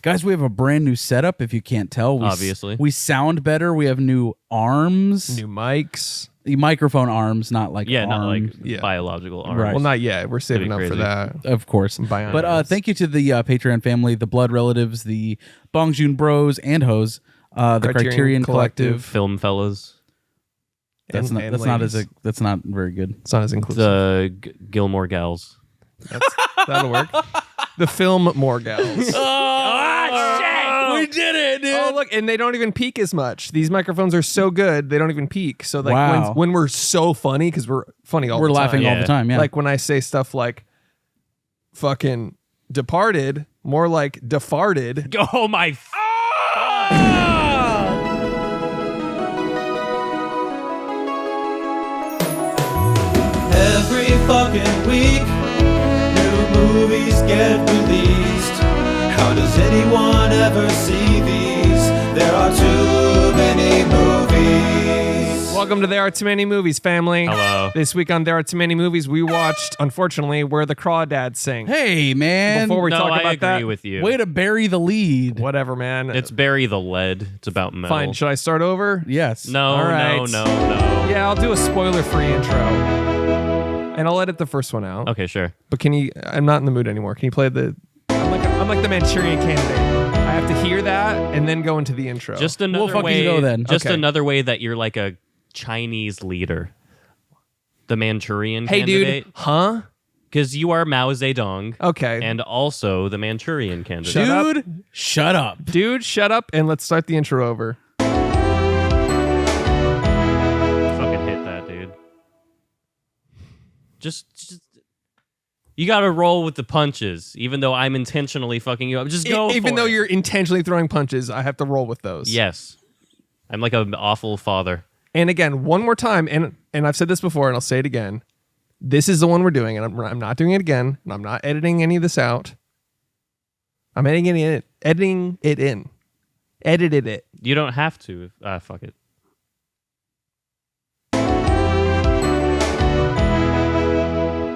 Guys, we have a brand new setup, if you can't tell. Obviously. We sound better. We have new arms. New mics. The microphone arms, not like Yeah, not like Yeah. biological arms. Right. Well, not yet. We're saving up for crazy. that. Of course. Bionics. But thank you to the Patreon family, the Blood Relatives, the Bongjun Bros and Hoes, the Criterion Collective. Film fellas. That's And not ladies. that's not very good. It's not as inclusive. The Gilmore Gals. That'll work. The film More Gals. We did it, dude. Oh, look, and they don't even peak as much. These microphones are so good, they don't even peak. So, like, Wow. when we're so funny, because we're funny all the time. We're laughing all Yeah. the time, yeah. Like, when I say stuff like fucking departed, more like defarted. Oh my. Every fucking week, new movies get released. How does anyone ever see these? There are too many movies. Welcome to There Are Too Many Movies, family. Hello. This week on There Are Too Many Movies, we watched, unfortunately, Where the Crawdads Sing. Hey, man. Before we No, talk I about agree that, with you. Way to bury the lead. whatever, man. It's Bury the Lead. It's about metal. fine. Should I start over? Yes. No, All right. no. Yeah, I'll do a spoiler-free intro. And I'll edit the first one out. Okay, sure. But can you? I'm not in the mood anymore. Can you play the? I'm like the Manchurian Candidate. I have to hear that and then go into the intro. Just another fucking way. go then. Just Okay. another way that you're like a Chinese leader. The Manchurian hey, candidate. dude. Huh? Because you are Mao Zedong. Okay. And also the Manchurian candidate. Shut up. Dude, shut up. Dude, shut up and let's start the intro over. Fucking hit that, dude. Just you gotta roll with the punches, even though I'm intentionally fucking you up. Just go. Even for though it. you're intentionally throwing punches, I have to roll with those. Yes. I'm like an awful father. And again, one more time, and I've said this before, and I'll say it again. This is the one we're doing, and I'm not doing it again, and I'm not editing any of this out. I'm editing it in. Edited it. You don't have to. Fuck it.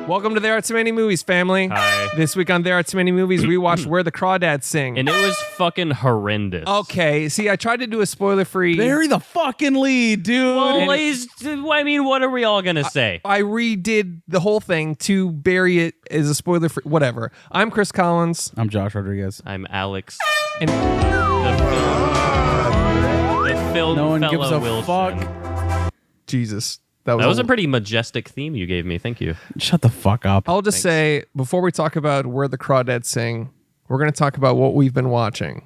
Welcome to There Are Too Many Movies, family. Hi. This week on There Are Too Many Movies, we watched Where the Crawdads Sing. And it was fucking horrendous. Okay, see, I tried to do a spoiler-free. Bury the fucking lead, dude. Well, I mean, what are we all gonna say? I redid the whole thing to bury it as a spoiler-free. Whatever. I'm Chris Collins, I'm Josh Rodriguez. I'm Alex. and The film No one fella gives a Wilson. fuck. Jesus, That was a pretty majestic theme you gave me. Thank you. Shut the fuck up. I'll just say, before we talk about Where the Crawdads Sing, we're going to talk about what we've been watching.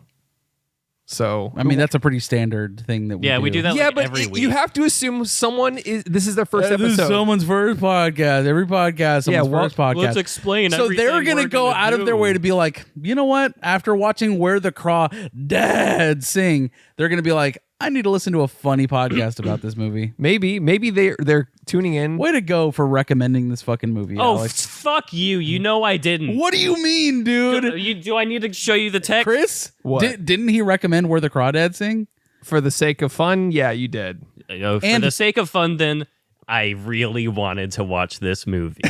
So, I mean, that's a pretty standard thing that we Yeah, do. we do that yeah, like but every week. you have to assume someone is. This is their first This is episode. someone's first podcast. Every podcast, someone's well, first podcast. Let's explain So everything they're gonna we're go gonna out of their do. way to be like, you know what? After watching Where the Crawdads Sing, they're gonna be like, I need to listen to a funny podcast about this movie. Maybe they're tuning in. Way to go for recommending this fucking movie, Oh, Alex. fuck you. You know I didn't. What do you mean, dude? Do I need to show you the text? Chris? What? Didn't he recommend Where the Crawdads Sing? For the sake of fun, yeah, you did. For And- the sake of fun, then, I really wanted to watch this movie.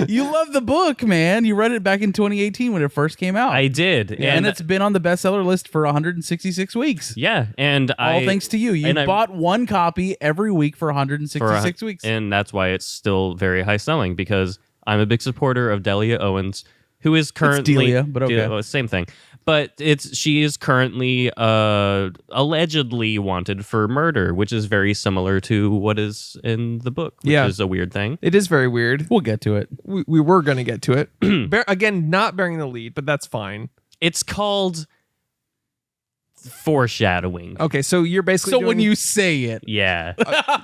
You love the book, man. You read it back in 2018 when it first came out. I did. and it's been on the bestseller list for 166 weeks. Yeah, and All thanks to you. You and I- bought one copy every week for 166 weeks. And that's why it's still very high selling, because I'm a big supporter of Delia Owens, who is currently Delia, but okay. well, same thing. But she is currently allegedly wanted for murder, which is very similar to what is in the book, which Yeah. is a weird thing. It is very weird. We'll get to it. We were going to get to it. Again, not bearing the lead, but that's fine. It's called foreshadowing. Okay, so you're basically So doing, when you say it, Yeah.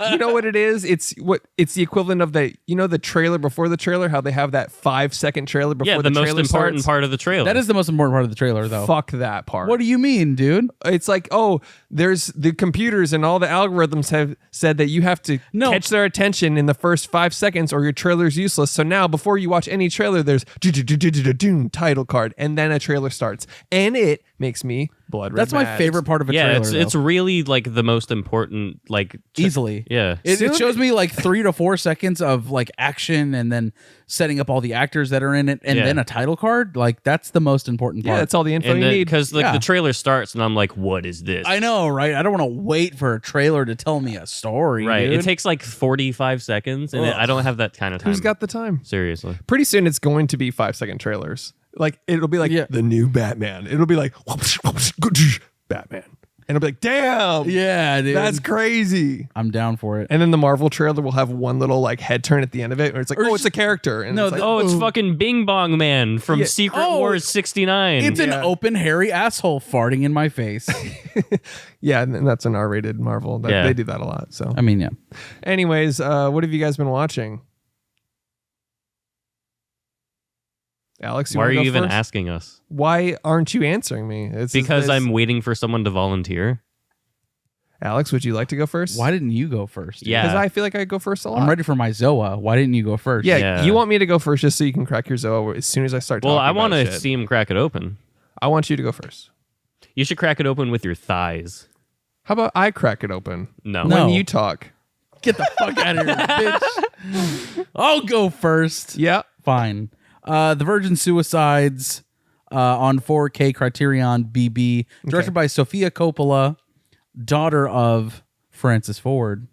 you know what it is? It's the equivalent of the trailer before the trailer, how they have that 5-second trailer before Yeah, the most trailer important starts? part of the trailer. that is the most important part of the trailer, though. Fuck that part. What do you mean, dude? It's like, oh, there's the computers and all the algorithms have said that you have to No. catch their attention in the first 5 seconds or your trailer's useless. So now before you watch any trailer, there's title card and then a trailer starts. And it makes me Blood red That's my mad. favorite part of a Yeah, trailer. it's really like the most important. Like easily. Yeah. It shows me like 3 to 4 seconds of like action and then setting up all the actors that are in it and Yeah. then a title card. Like that's the most important part. Yeah, that's all the info And you need. because like Yeah. the trailer starts and I'm like, what is this? I know, right? I don't want to wait for a trailer to tell me a story. Right. dude. It takes like 45 seconds, and I don't have that kind of time. Who's got the time? Seriously. Pretty soon it's going to be 5-second trailers. Like it'll be like the new Batman. It'll be like Batman. And it'll be like, damn. Yeah, dude. That's crazy. I'm down for it. And then the Marvel trailer will have one little like head turn at the end of it where it's like, Or oh, it's a character. And no, it's like, Oh, it's fucking Bing Bong Man from Yeah. Secret Oh, Wars 69. It's an Yeah. open hairy asshole farting in my face. yeah, and that's an R-rated Marvel. Yeah. They do that a lot. So I mean, yeah. anyways, what have you guys been watching? Alex, Why are wanna you go even first? asking us? Why aren't you answering me? Because I'm waiting for someone to volunteer. Alex, would you like to go first? Why didn't you go first? dude? Yeah. Because I feel like I go first a lot. I'm ready for my Zoa. Why didn't you go first? Yeah, Yeah. you want me to go first just so you can crack your Zoa as soon as I start Well, talking I want about to shit. see him crack it open. I want you to go first. You should crack it open with your thighs. How about I crack it open? No. No. When you talk. Get the fuck out of here, bitch. I'll go first. Yeah. Fine. The Virgin Suicides on 4K Criterion BB, directed by Sofia Coppola, daughter of Francis Ford.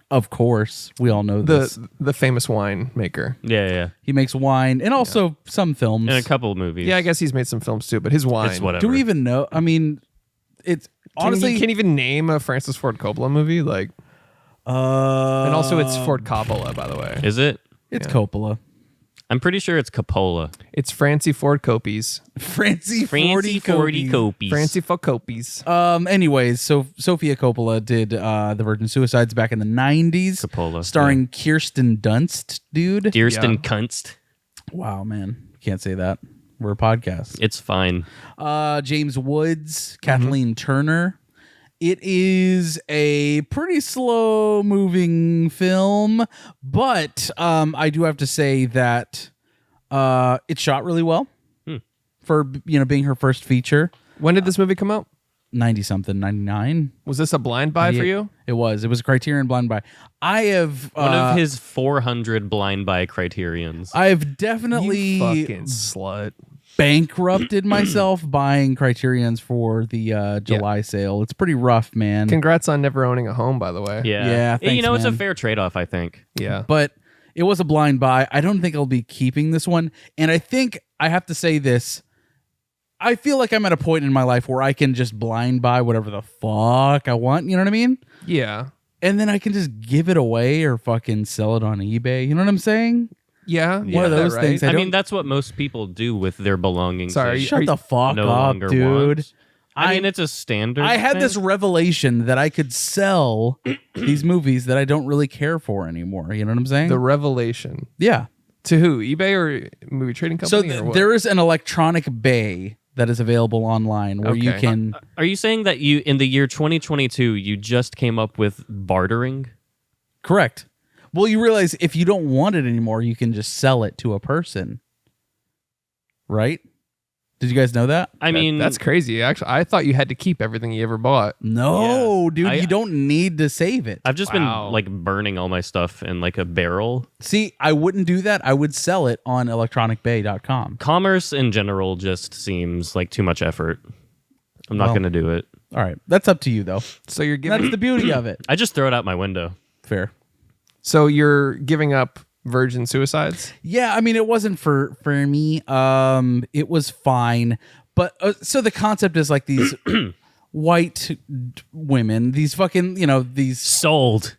Of course, we all know this. The famous wine maker. Yeah. He makes wine and also some films. In a couple of movies. Yeah, I guess he's made some films too, but his wine. It's whatever. Do we even know? I mean, it's honestly. you can't even name a Francis Ford Coppola movie, like, and also it's Ford Coppola, by the way. Is it? It's Coppola. I'm pretty sure it's Coppola. It's Francie Ford Copies. Francie 40 Copies. Francie Ford Copies. Anyways, so Sofia Coppola did The Virgin Suicides back in the 90s. Coppola, Starring Kirsten Dunst, dude. Kirsten Yeah. Kunst. Wow, man. Can't say that. We're a podcast. It's fine. James Woods, Kathleen Turner. It is a pretty slow moving film, but I do have to say that it shot really well for being her first feature. When did this movie come out? 90 something, 99. Was this a blind buy for you? It was a Criterion blind buy. I have One of his 400 blind buy criterions. I've definitely You fucking slut. bankrupted myself buying Criterions for the July sale. It's pretty rough, man. Congrats on never owning a home, by the way. Yeah, thanks, it's a man. fair trade-off, I think. Yeah. But it was a blind buy. I don't think I'll be keeping this one. And I think I have to say this. I feel like I'm at a point in my life where I can just blind buy whatever the fuck I want. You know what I mean? Yeah. And then I can just give it away or fucking sell it on eBay. You know what I'm saying? Yeah. One of those things. I don't- mean, that's what most people do with their belongings. Sorry, they Shut the fuck no up, longer dude. want. I mean, it's a standard. I had thing. this revelation that I could sell these movies that I don't really care for anymore. You know what I'm saying? The revelation. yeah. To who? eBay or movie trading So company? or what? there is an electronic bay that is available online where you Okay. can. Are you saying that you, in the year 2022, you just came up with bartering? Correct. Well, you realize if you don't want it anymore, you can just sell it to a person. Right? Did you guys know that? I mean, that's crazy. Actually, I thought you had to keep everything you ever bought. No, Yeah. dude, you don't need to save it. I've just Wow. been like burning all my stuff in like a barrel. See, I wouldn't do that. I would sell it on electronicbay.com. Commerce in general just seems like too much effort. I'm not Well, going to do it. All right. That's up to you, though. So you're giving. That's the beauty of it. I just throw it out my window. Fair. So you're giving up Virgin Suicides? Yeah, I mean, it wasn't for me. It was fine. But so the concept is like these white women, these fucking, these Sold.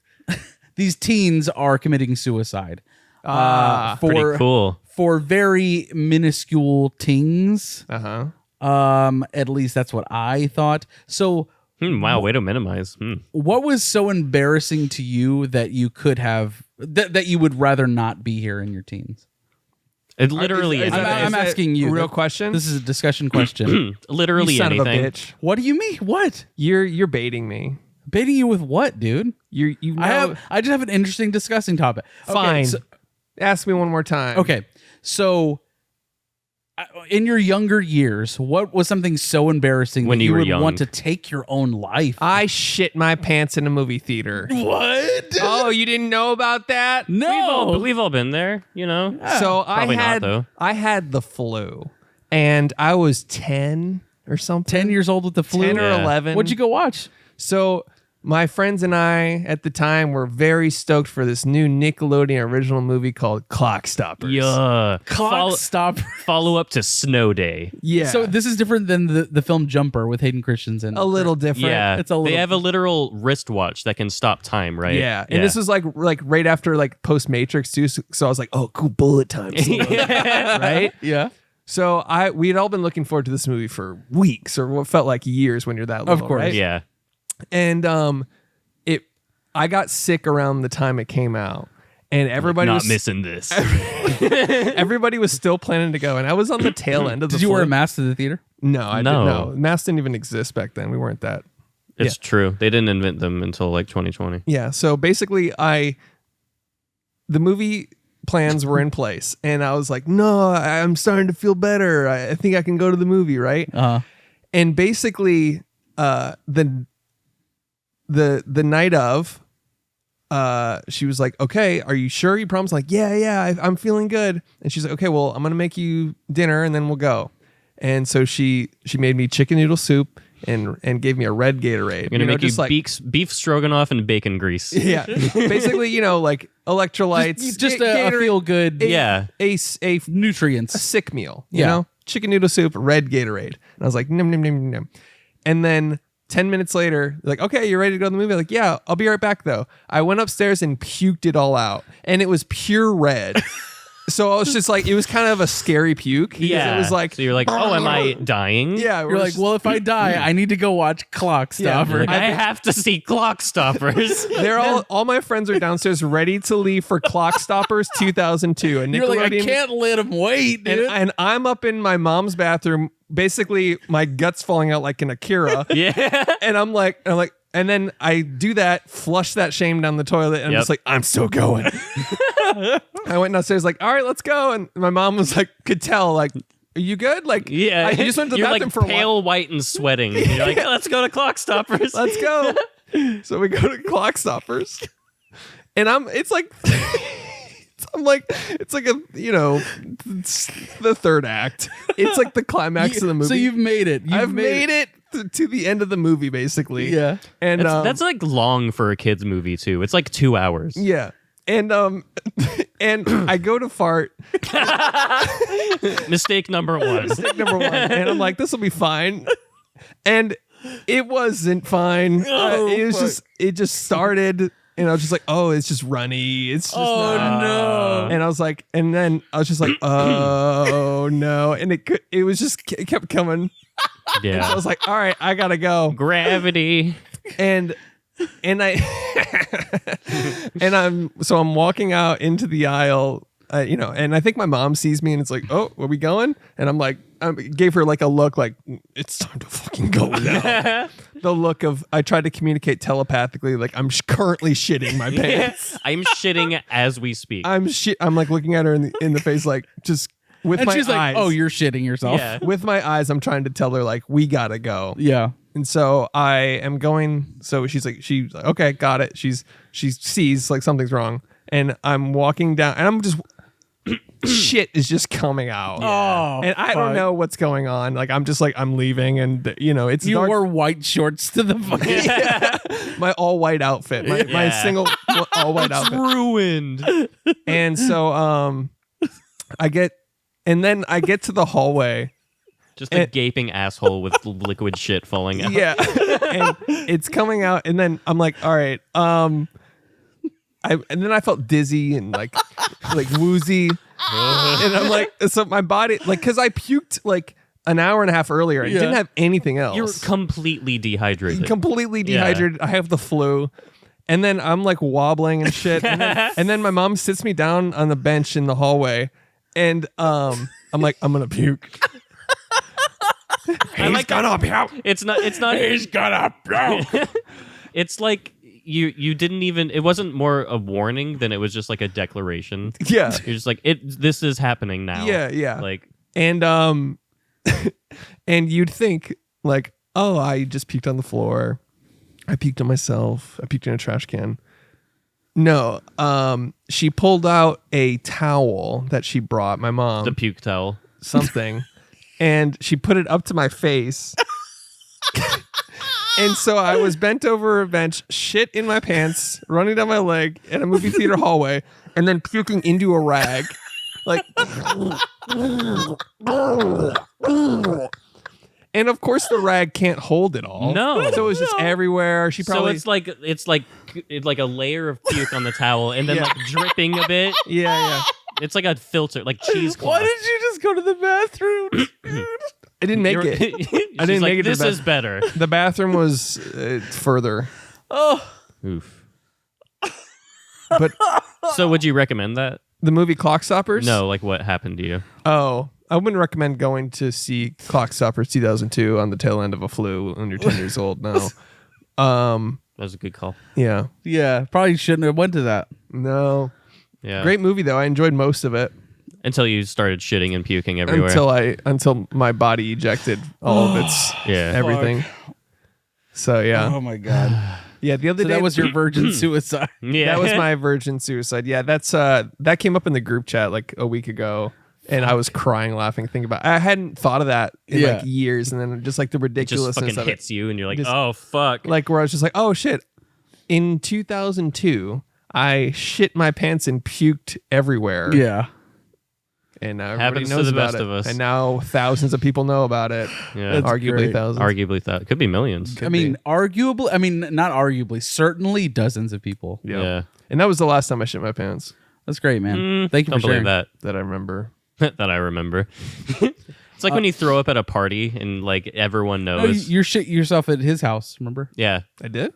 these teens are committing suicide. Pretty cool. For very minuscule things. Uh huh. At least that's what I thought. So Wow, way to minimize. what was so embarrassing to you that you could have that you would rather not be here in your teens? It literally Is anything. that- I'm asking you. Real question? This is a discussion question. Literally you son anything. of a bitch. What do you mean? What? You're baiting me. Baiting you with what, dude? You know. I just have an interesting discussing topic. Okay, Fine. so- Ask me one more time. Okay. So in your younger years, what was something so embarrassing When that you were would young. want to take your own life? I shit my pants in a movie theater. What? Oh, you didn't know about that? No. We've all been there, you know. So Probably not, though. I had the flu, and I was 10 or something. 10 years old with the flu? 10 or Yeah. 11. What'd you go watch? So my friends and I at the time were very stoked for this new Nickelodeon original movie called Clock Stoppers. Yeah. Clock Stop. Follow up to Snow Day. Yeah. So this is different than the film Jumper with Hayden Christensen. a little different. Yeah. It's a little- They have a literal wristwatch that can stop time, right? Yeah. And this was like right after like post Matrix too. So I was like, oh, cool, bullet time. Right? Yeah. So we had all been looking forward to this movie for weeks or what felt like years when you're that little. course. Right? Yeah. And I got sick around the time it came out. And everybody Not was missing this. everybody was still planning to go, and I was on the tail end of the Did you wear a flu. mask to the theater? No, I No. didn't know. Masks didn't even exist back then. We weren't that. It's true. They didn't invent them until like 2020. Yeah. So basically, the movie plans were in place, and I was like, no, I'm starting to feel better. I think I can go to the movie, right? And basically, the night of, she was like, okay, are you sure? You promised? Like, yeah, I'm feeling good. And she's like, okay, well, I'm gonna make you dinner, and then we'll go. And so she made me chicken noodle soup and gave me a red Gatorade. I'm gonna make you just like beef stroganoff and bacon grease. yeah, basically, like electrolytes, Just a feel good Yeah. a nutrients. sick meal, you Yeah. know, chicken noodle soup, red Gatorade. And I was like, nom, nom, nom, nom. And then 10 minutes later, like, okay, you're ready to go to the movie? Like, yeah, I'll be right back though. I went upstairs and puked it all out, and it was pure red. So I was just like, it was kind of a scary puke. because Yeah. It was like, so you're like, oh, am I dying? yeah. You're like, well, if I die, I need to go watch Clock Yeah. Stopper. Like, I have to see Clock Stoppers. they're all my friends are downstairs ready to leave for Clock Stoppers 2002. And You're like, I Nickelodeon- can't let him wait, dude. and I'm up in my mom's bathroom, basically my guts falling out like an Akira. Yeah. And I'm like, and then I do that, flush that shame down the toilet, and I'm Yep. just like, I'm still going. I went downstairs, like, all right, let's go. And my mom was like, could tell, like, are you good? Like, Yeah. you just went to the You're bathroom like for a while. pale white and sweating. And you're like, let's go to Clock Stoppers. Let's go. So we go to Clock Stoppers, and it's like it's the third act. It's like the climax of the movie. So you've made it. I've made it to the end of the movie, basically. Yeah. And That's like long for a kid's movie too. It's like 2 hours. yeah. And and I go to fart, Mistake number one. number one, and I'm like, this will be fine. And it wasn't fine. It just started, and I was just like, oh, it's just runny. It's just no. And I was like, and then I was just like, oh no, and it kept coming. So I Yeah. was like, all right, I gotta go. Gravity. And I and I'm walking out into the aisle, and I think my mom sees me and it's like, oh, are we going? And I'm like, I gave her like a look like, it's time to fucking go now. The look of, I tried to communicate telepathically, like I'm currently shitting my pants. I'm shitting as we speak. I'm like looking at her in the face, like just with And my she's eyes. like, oh, you're shitting yourself. Yeah. With my eyes, I'm trying to tell her like, we gotta go. Yeah. And so I am going. So she's like, okay, got it. She sees like something's wrong, and I'm walking down, and I'm just shit is just coming out. Oh, And I don't fuck. know what's going on. Like I'm just like, I'm leaving, and it's You dark. wore white shorts to the fucking. My all white outfit, my Yeah. single all white outfit. ruined. And so I get to the hallway. Just a gaping asshole with liquid shit falling out. Yeah. And it's coming out, and then I'm like, all right. And then I felt dizzy and like woozy. And I'm like, so my body, like, because I puked like an hour and a half earlier. I didn't have anything else. You're completely dehydrated. Completely dehydrated. I have the flu. And then I'm like wobbling and shit. And then my mom sits me down on the bench in the hallway, and I'm like, I'm gonna puke. He's gonna puke. It's not. He's gonna puke. It's like you didn't even. It wasn't more a warning than it was just like a declaration. Yeah. You're just like this is happening now. Yeah, yeah. Like And and you'd think like, oh, I just puked on the floor. I puked on myself. I puked in a trash can. No, she pulled out a towel that she brought, my mom. The puke towel. Something. And she put it up to my face. And so I was bent over a bench, shit in my pants, running down my leg in a movie theater hallway, and then puking into a rag. Like, and of course the rag can't hold it all. No. So it was just everywhere. She probably So it's like a layer of puke on the towel and then Yeah. like dripping a bit. yeah. It's like a filter, like cheesecloth. Why did you just go to the bathroom? I didn't make You're- it. I didn't make it to This the is better. The bathroom was further. Oh, Oof. But So would you recommend that? the movie Clockstoppers? No, like what happened to you? Oh, I wouldn't recommend going to see Clockstoppers 2002 on the tail end of a flu when you're 10 years old now. That was a good call. Yeah. yeah. Probably shouldn't have went to that. No. Yeah. Great movie though. I enjoyed most of it Until you started shitting and puking everywhere. until my body ejected all of its Yeah. everything. So yeah. Oh my god. Yeah, the other So day that was your virgin suicide. Yeah. that was my virgin suicide. Yeah, that's that came up in the group chat like a week ago. And I was crying, laughing, thinking about I hadn't thought of that in Yeah. like years. And then just like the It just ridiculousness fucking of it. hits you and you're like, Just- oh, fuck. Like where I was just like, oh shit. In 2002, I shit my pants and puked everywhere. Yeah. And now everybody Happens to knows the about best it. of us. And now thousands of people know about it. Yeah. That's Arguably great. thousands. Arguably that. Could be millions. I mean, arguably. I mean, not arguably. Certainly, dozens of people. Yep. Yeah. And that was the last time I shit my pants That's great, man. Thank you Don't for believe sharing. that. that I remember. That I remember. It's like when you throw up at a party and like everyone No, knows. you shit yourself at his house. Remember? Yeah. I did?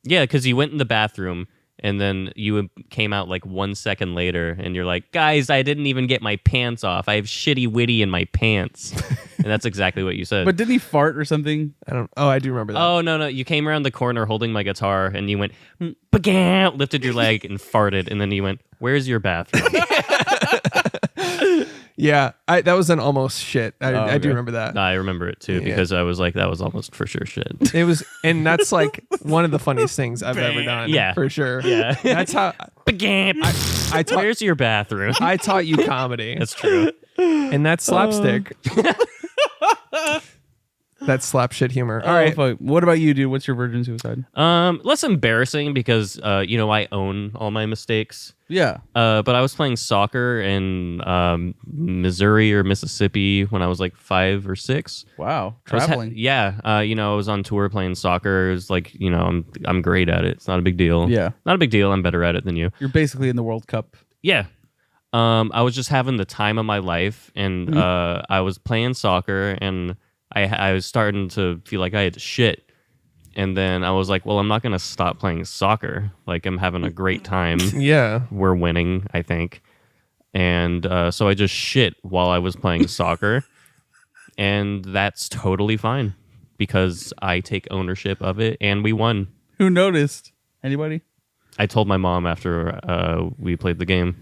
Yeah, because you went in the bathroom and then you came out like 1 second later and you're like, guys, I didn't even get my pants off. I have shitty witty in my pants. And that's exactly what you said. But didn't he fart or something? I don't. Oh, I do remember that. Oh, no. You came around the corner holding my guitar and you went, "Ba-gah," lifted your leg and farted. And then you went, where's your bathroom? Yeah, that was an almost shit. I do okay. remember that. I remember it too because I was like, that was almost for sure shit. It was, and that's like one of the funniest things I've ever done. Yeah. for sure. Yeah. That's how Ba-gah. I taught. Where's your bathroom? I taught you comedy, That's true. and that's slapstick. That's slap shit humor. All right. Fuck. What about you, dude? What's your virgin suicide? Less embarrassing because I own all my mistakes. Yeah. But I was playing soccer in Missouri or Mississippi when I was like 5 or 6. Wow. I was Traveling. I was on tour playing soccer. It was like, I'm great at it. It's not a big deal. Yeah. Not a big deal. I'm better at it than you. You're basically in the World Cup. Yeah. I was just having the time of my life, and I was playing soccer, and I was starting to feel like I had to shit. And then I was like, well, I'm not going to stop playing soccer. Like, I'm having a great time. Yeah. We're winning, I think. And so I just shit while I was playing soccer. And that's totally fine because I take ownership of it, and we won. Who noticed? Anybody? I told my mom after we played the game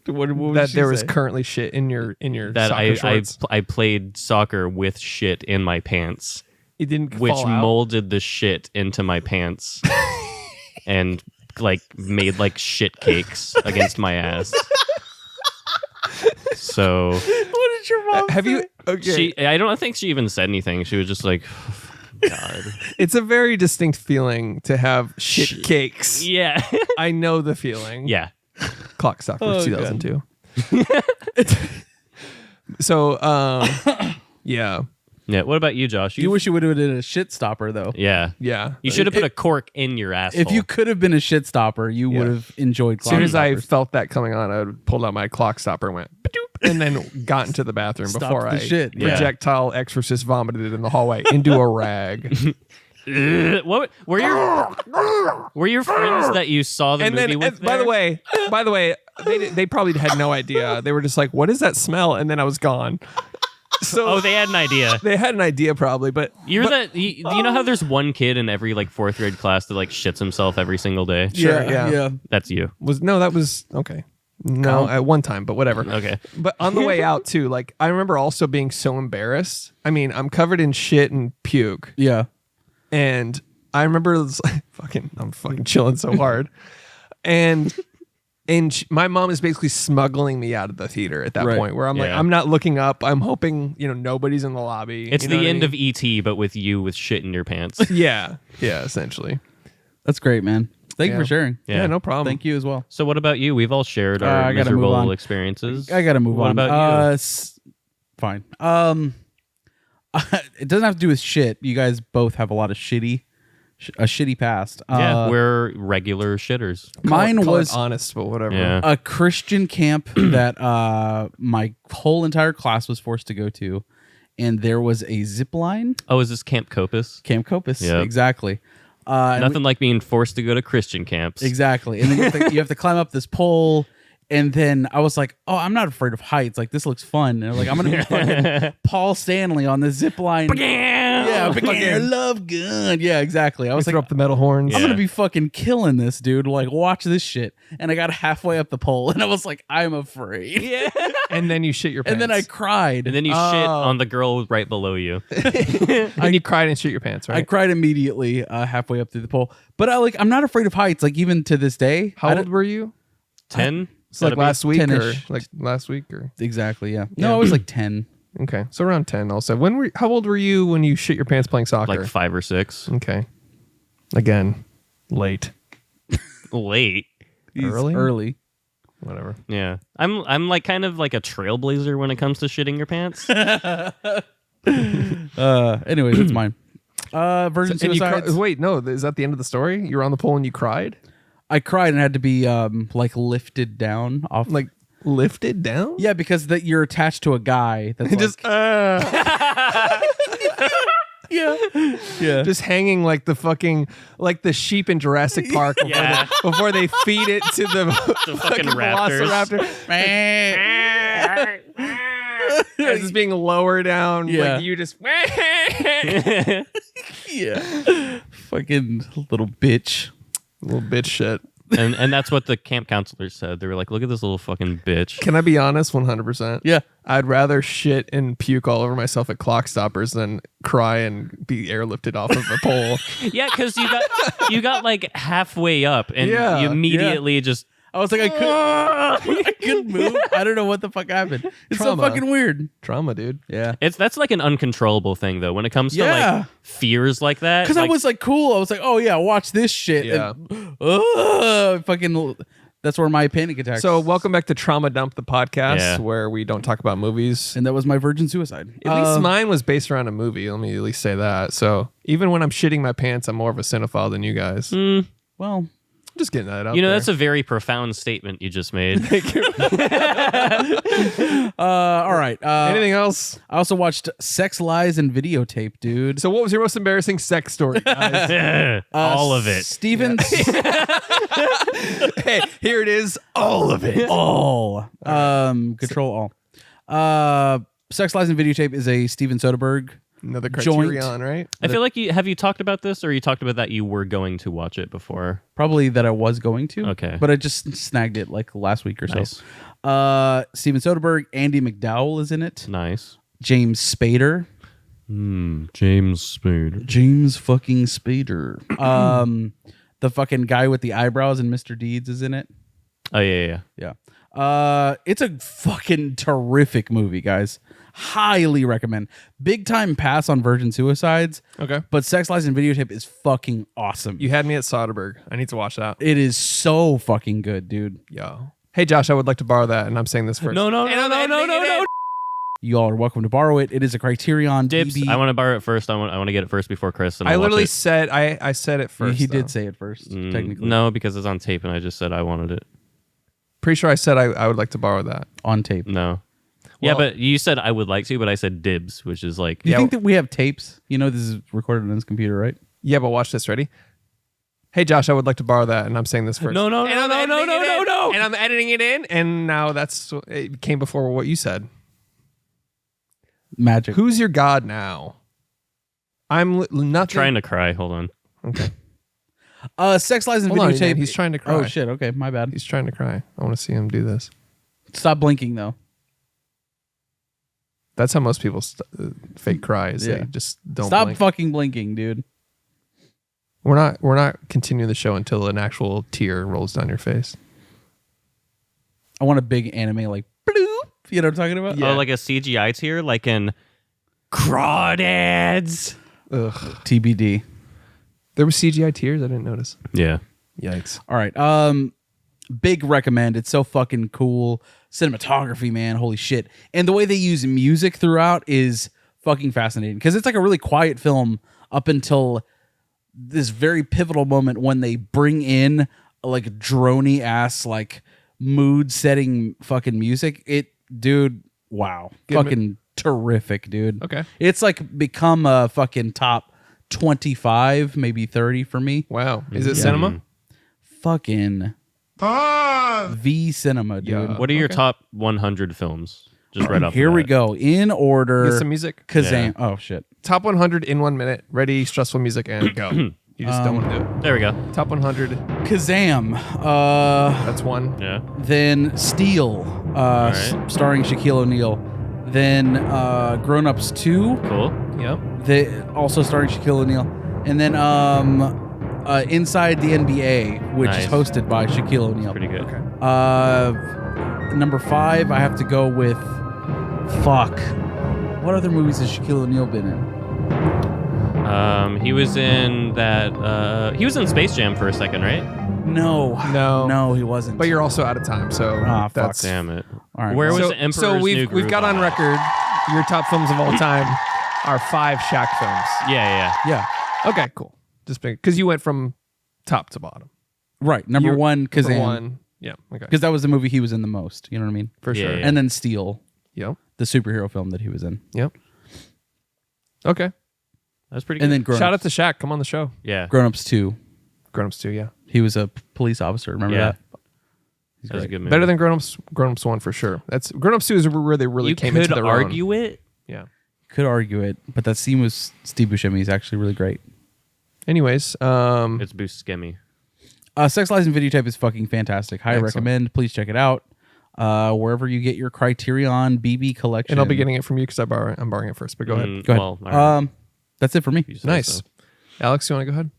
What did That she there was say? currently shit in your that soccer shorts. I played soccer with shit in my pants, It didn't which fall out. molded the shit into my pants and like made like shit cakes against my ass. So What did your mom Have you? say? Okay. I don't think she even said anything. She was just like, God. It's a very distinct feeling to have shit cakes. Yeah. I know the feeling. Yeah. Clockstoppers Oh, 2002. So, yeah. Yeah. What about you, Josh? You wish you would have been a shit stopper, though. Yeah. Yeah. You should have put a cork in your asshole. If you could have been a shit stopper, you Yeah. would have enjoyed. As soon as I Clockstoppers. felt that coming on, I would pulled out my clock stopper and went, "Ba-doop," and then got into the bathroom Stopped before the I shit. Yeah. projectile exorcist vomited it in the hallway into a rag. What were your friends that you saw the and movie then, with? by the there? way, they probably had no idea. They were just like, "What is that smell?" And then I was gone. So Oh, they had an idea. they had an idea probably, but You know how there's one kid in every like 4th grade class that like shits himself every single day? Sure, yeah, yeah. yeah. That's you. that was okay. No, at one time, but whatever. Okay. But on the way out too, like I remember also being so embarrassed. I mean, I'm covered in shit and puke, Yeah. and I remember it was like, I'm fucking chilling so hard, and my mom is basically smuggling me out of the theater at that Right. point, where I'm like, Yeah. I'm not looking up. I'm hoping nobody's in the lobby. It's You know the what I end mean? of E.T., but with you with shit in your pants. Yeah, essentially. That's great, man. Thank you Yeah. for sharing. Yeah, no problem. Thank you as well. So what about you? We've all shared our I gotta move miserable on. experiences. I gotta move What on. about you? Fine. It doesn't have to do with shit. You guys both have a lot of shitty past. Yeah, we're regular shitters. Mine Call it was honest, but whatever. Yeah. a Christian camp that my whole entire class was forced to go to, and there was a zip line. Oh, is this Camp Copus? Camp Copus. Yep. Exactly. And Nothing like being forced to go to Christian camps. Exactly. And then you have to climb up this pole. And then I was like, oh, I'm not afraid of heights. Like, this looks fun. And I'm like, I'm going to be fucking Paul Stanley on the zip line. Yeah, fucking Love Gun. Yeah, exactly. I was Throw like, up the metal horns. I'm Yeah. going to be fucking killing this, dude. Like, watch this shit. And I got halfway up the pole. And I was like, I'm afraid. Yeah. And then you shit your pants. And then I cried. And then you shit on the girl right below you. and you cried and shit your pants, I right? cried immediately halfway up through the pole. But I'm not afraid of heights. Like, even to this day. How old were you? 10? It's like last week 10-ish. or like last week or Exactly, yeah. No, I was like 10. okay, so around 10. Also, how old were you when you shit your pants playing soccer? Like 5 or 6. Okay, again, late, Late. He's Early? Early. whatever. Yeah. I'm like kind of like a trailblazer when it comes to shitting your pants. Anyways, it's mine. Virgin And you suicides. wait, no, is that the end of the story? You were on the pole and you cried, I cried and had to be like lifted down off. like lifted down. Yeah, because that you're attached to a guy that's like, Just yeah. just hanging like the sheep in Jurassic Park before, Yeah. before they feed it to the fucking raptors. velociraptor. As it's being lowered down, Yeah. like you just Yeah. Fucking little bitch. little bitch shit. and that's what the camp counselors said. They were like, look at this little fucking bitch. Can I be honest? 100%. Yeah. I'd rather shit and puke all over myself at clock stoppers than cry and be airlifted off of a pole. Yeah, because you got like halfway up and Yeah, you immediately just I was like, I couldn't move. I don't know what the fuck happened. It's Trauma. so fucking weird. Trauma, dude. Yeah. that's like an uncontrollable thing though when it comes to Yeah. like fears like that. Because I was like, cool. I was like, oh yeah, watch this shit. Yeah. And, fucking. That's where my panic attacks. So welcome back to Trauma Dump, the podcast, Yeah. where we don't talk about movies. and that was my virgin suicide. At least mine was based around a movie. Let me at least say that. So even when I'm shitting my pants, I'm more of a cinephile than you guys. Well, I'm just getting that out you know, there. that's a very profound statement you just made. all right. Anything else? I also watched Sex, Lies, and Videotape, dude. So what was your most embarrassing sex story, guys? All of it. Stevens. Hey, here it is. All of it. all. Control all. Sex, Lies, and Videotape is a Steven Soderbergh. Another Joint. criterion, right? I feel like you talked about this or you talked about that you were going to watch it before. Probably that I was going to. Okay. But I just snagged it like last week or so. Nice. Steven Soderbergh, Andy McDowell is in it. Nice. James Spader. James Spader. James fucking Spader. The fucking guy with the eyebrows and Mr. Deeds is in it. Oh yeah. Yeah. It's a fucking terrific movie, guys. Highly recommend. Big time pass on Virgin Suicides, Okay. but Sex, Lies, and Videotape is fucking awesome. You had me at Soderbergh. I need to watch that. It is so fucking good, dude. Yo. Hey, Josh, I would like to borrow that, and I'm saying this first. No. You all are welcome to borrow it. It is a Criterion Dibs. DB. I want to borrow it first. I want to get it first before Chris. And I I'll watch literally it. said I said it first. He though. did say it first, technically. No, because it's on tape, and I just said I wanted it. Pretty sure I said I would like to borrow that. On tape. No. Yeah, Well- but you said I would like to, but I said dibs, which is like Do you Yeah, think that we have tapes? You know this is recorded on this computer, right? Yeah, but watch this. Ready? Hey, Josh, I would like to borrow that, and I'm saying this first. no. And I'm editing it in, and now it came before what you said. Magic. Who's your god now? I'm nothing. Trying to cry. Hold on. Okay. Sex Lies and Hold on, Videotape. man, he's trying to cry. Oh shit. Okay, my bad. He's trying to cry. I want to see him do this. Stop blinking though. That's how most people fake cry. Is Yeah. they just don't Stop blink. fucking blinking, dude. We're not continuing the show until an actual tear rolls down your face. I want a big anime like bloop. You know what I'm talking about? Yeah. Oh, like a CGI tier, like in Crawdads. Ugh. TBD. There was CGI tears. I didn't notice. Yeah. Yikes. All right. Big recommend. It's so fucking cool. Cinematography, man. Holy shit. And the way they use music throughout is fucking fascinating because it's like a really quiet film up until this very pivotal moment when they bring in like droney ass like mood setting fucking music. Dude, wow. Fucking terrific, dude. Okay. It's like become a fucking top 25, maybe 30 for me. Wow. Is it cinema? Fucking V cinema, dude. Yeah. What are your Okay. top 100 films? Just right off. Here the we bat. go. In order. Get some music. Kazam. Oh, shit. Top 100 in 1 minute. Ready, stressful music, and go. You just don't want to do it. There we go. Top 100. Kazam. That's one. Yeah. Then Steel, right. starring Shaquille O'Neal. Then Grown Ups 2, Cool. Yep. also starring Shaquille O'Neal. And then Inside the NBA, which Nice. is hosted by Shaquille O'Neal. Pretty good. Okay. Number 5, I have to go with. Fuck. What other movies has Shaquille O'Neal been in? He was in that. He was in Space Jam for a second, right? No, he wasn't. But you're also out of time, so fuck. that's Damn it. All right, Where well, was so, Emperor's so New we've Groove got on record your top films of all time are 5 Shaq films. Yeah. yeah, Okay, cool. Just because you went from top to bottom. right. Number 1, Number Kazam, one. Yeah. Okay. because that was the movie he was in the most. You know what I mean? For Yeah, sure. yeah. And then Steel, Yep. the superhero film that he was in, Yep. Okay. That's pretty good. and then Grown Shout out Ups. to Shaq. Come on the show. yeah. Grown Ups 2. Grown Ups 2, yeah. He was a police officer. Remember Yeah. that? He's That was a great. good movie. Better than Grown Ups 1 for sure. That's Grown Ups 2 is where they really you came could into their argue own. it. Yeah. Could argue it, but that scene with Steve Buscemi is actually really great. Anyways, It's Buscemi. Sex Lies and Videotape is fucking fantastic. Highly Excellent. recommend. Please check it out. Wherever you get your Criterion BB collection. and I'll be getting it from you because I'm borrowing it first. But go ahead. Go ahead. Well, all right. That's it for me. You say Nice. so. Alex, you want to go ahead?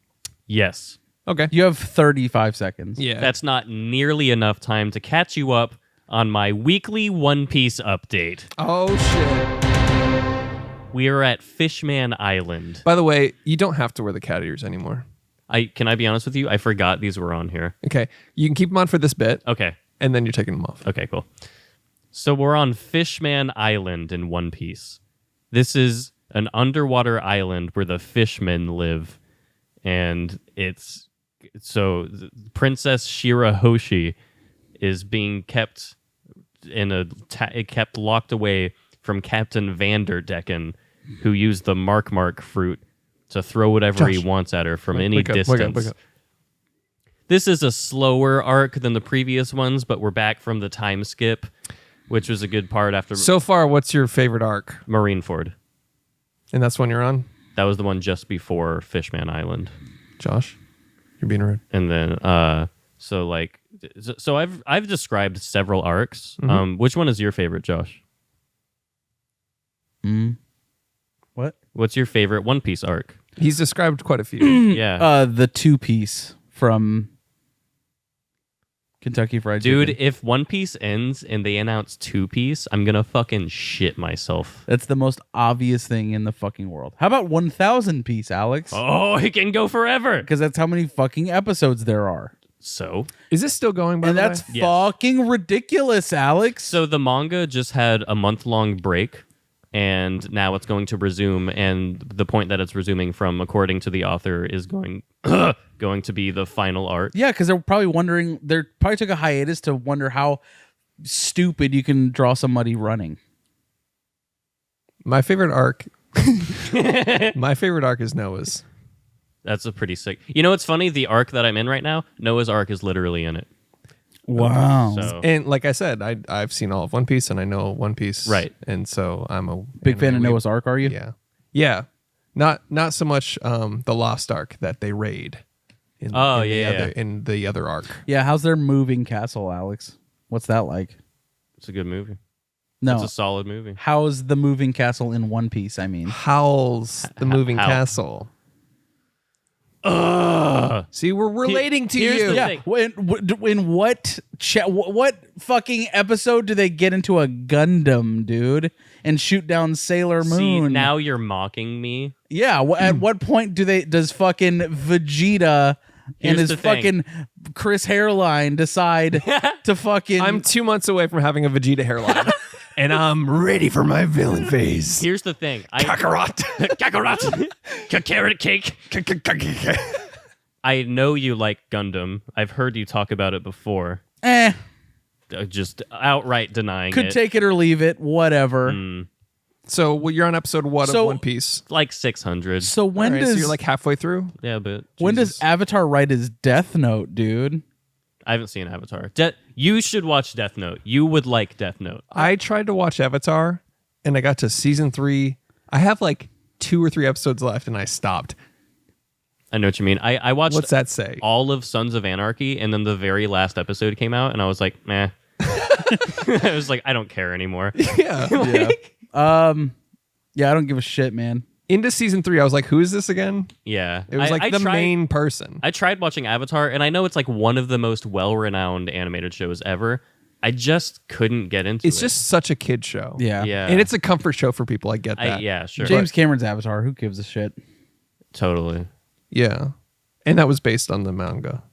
Yes. Okay. You have 35 seconds. Yeah. That's not nearly enough time to catch you up on my weekly One Piece update. Oh shit. We are at Fishman Island. By the way, you don't have to wear the cat ears anymore. Can I be honest with you? I forgot these were on here. Okay. You can keep them on for this bit, Okay. and then you're taking them off. Okay, cool. So we're on Fishman Island in One Piece. This is an underwater island where the fishmen live. And Princess Shirahoshi is being kept kept locked away from Captain Vanderdecken, who used the Mark fruit to throw whatever he Josh. wants at her from any Wake up, distance. wake up. This is a slower arc than the previous ones, but we're back from the time skip, which was a good part after So far, what's your favorite arc? Marineford. And that's one you're on? That was the one just before Fishman Island. Josh? You're being rude. And then so I've described several arcs. Which one is your favorite, Josh? What? What's your favorite One Piece arc? He's described quite a few. Yeah. The 2-piece from Kentucky Fried Dude, Chicken. if One Piece ends and they announce 2-piece, I'm gonna fucking shit myself. That's the most obvious thing in the fucking world. How about 1,000-piece, Alex? Oh, it can go forever. Because that's how many fucking episodes there are. So Is this still going, by And the that's way? Yes. fucking ridiculous, Alex. So the manga just had a month-long break, and now it's going to resume. And the point that it's resuming from, according to the author, is going to be the final arc. Yeah, because they're probably wondering. They probably took a hiatus to wonder how stupid you can draw somebody running. My favorite arc... My favorite arc is Noah's. That's a pretty sick. You know what's funny? The arc that I'm in right now, Noah's Ark is literally in it. Wow. So And like I said, I've seen all of One Piece, and I know One Piece. Right. And so I'm a... Big fan of anime Noah's Ark, are you? Yeah. Yeah. Not so much the Lost Ark that they raid in the other arc. Yeah, how's their moving castle, Alex? What's that like? It's a good movie. No. It's a solid movie. How's the moving castle in One Piece, I mean? Howl's the moving Howl. castle? See, we're relating to here's you. the Yeah, thing. in what what fucking episode do they get into a Gundam, dude, and shoot down Sailor Moon? See, now you're mocking me. Yeah, at what point does fucking Vegeta and Here's his the thing. fucking Chris hairline decide to fucking I'm 2 months away from having a Vegeta hairline, and I'm ready for my villain phase. Here's the thing. Kakarot. Kakarot. Carrot cake. I know you like Gundam. I've heard you talk about it before. Just outright denying could it. take it or leave it, whatever. So you're on episode what So- of One Piece? Like 600. So when All right, does so you're like halfway through? Yeah, but when Jesus. does Avatar write his Death Note, dude? I haven't seen Avatar. You should watch Death Note. You would like Death Note. I tried to watch Avatar, and I got to season 3. I have like 2 or 3 episodes left, and I stopped. I know what you mean. I watched What's that say? all of Sons of Anarchy, and then the very last episode came out, and I was like, meh. I was like, I don't care anymore. Yeah. Yeah, I don't give a shit, man. Into season 3, I was like, who is this again? Yeah. It was like I the tried- main person. I tried watching Avatar, and I know it's like one of the most well-renowned animated shows ever. I just couldn't get into it. It's just such a kid show. Yeah. Yeah. And it's a comfort show for people. I get that. yeah, sure. James Cameron's Avatar, who gives a shit? Totally. Yeah. And that was based on the manga.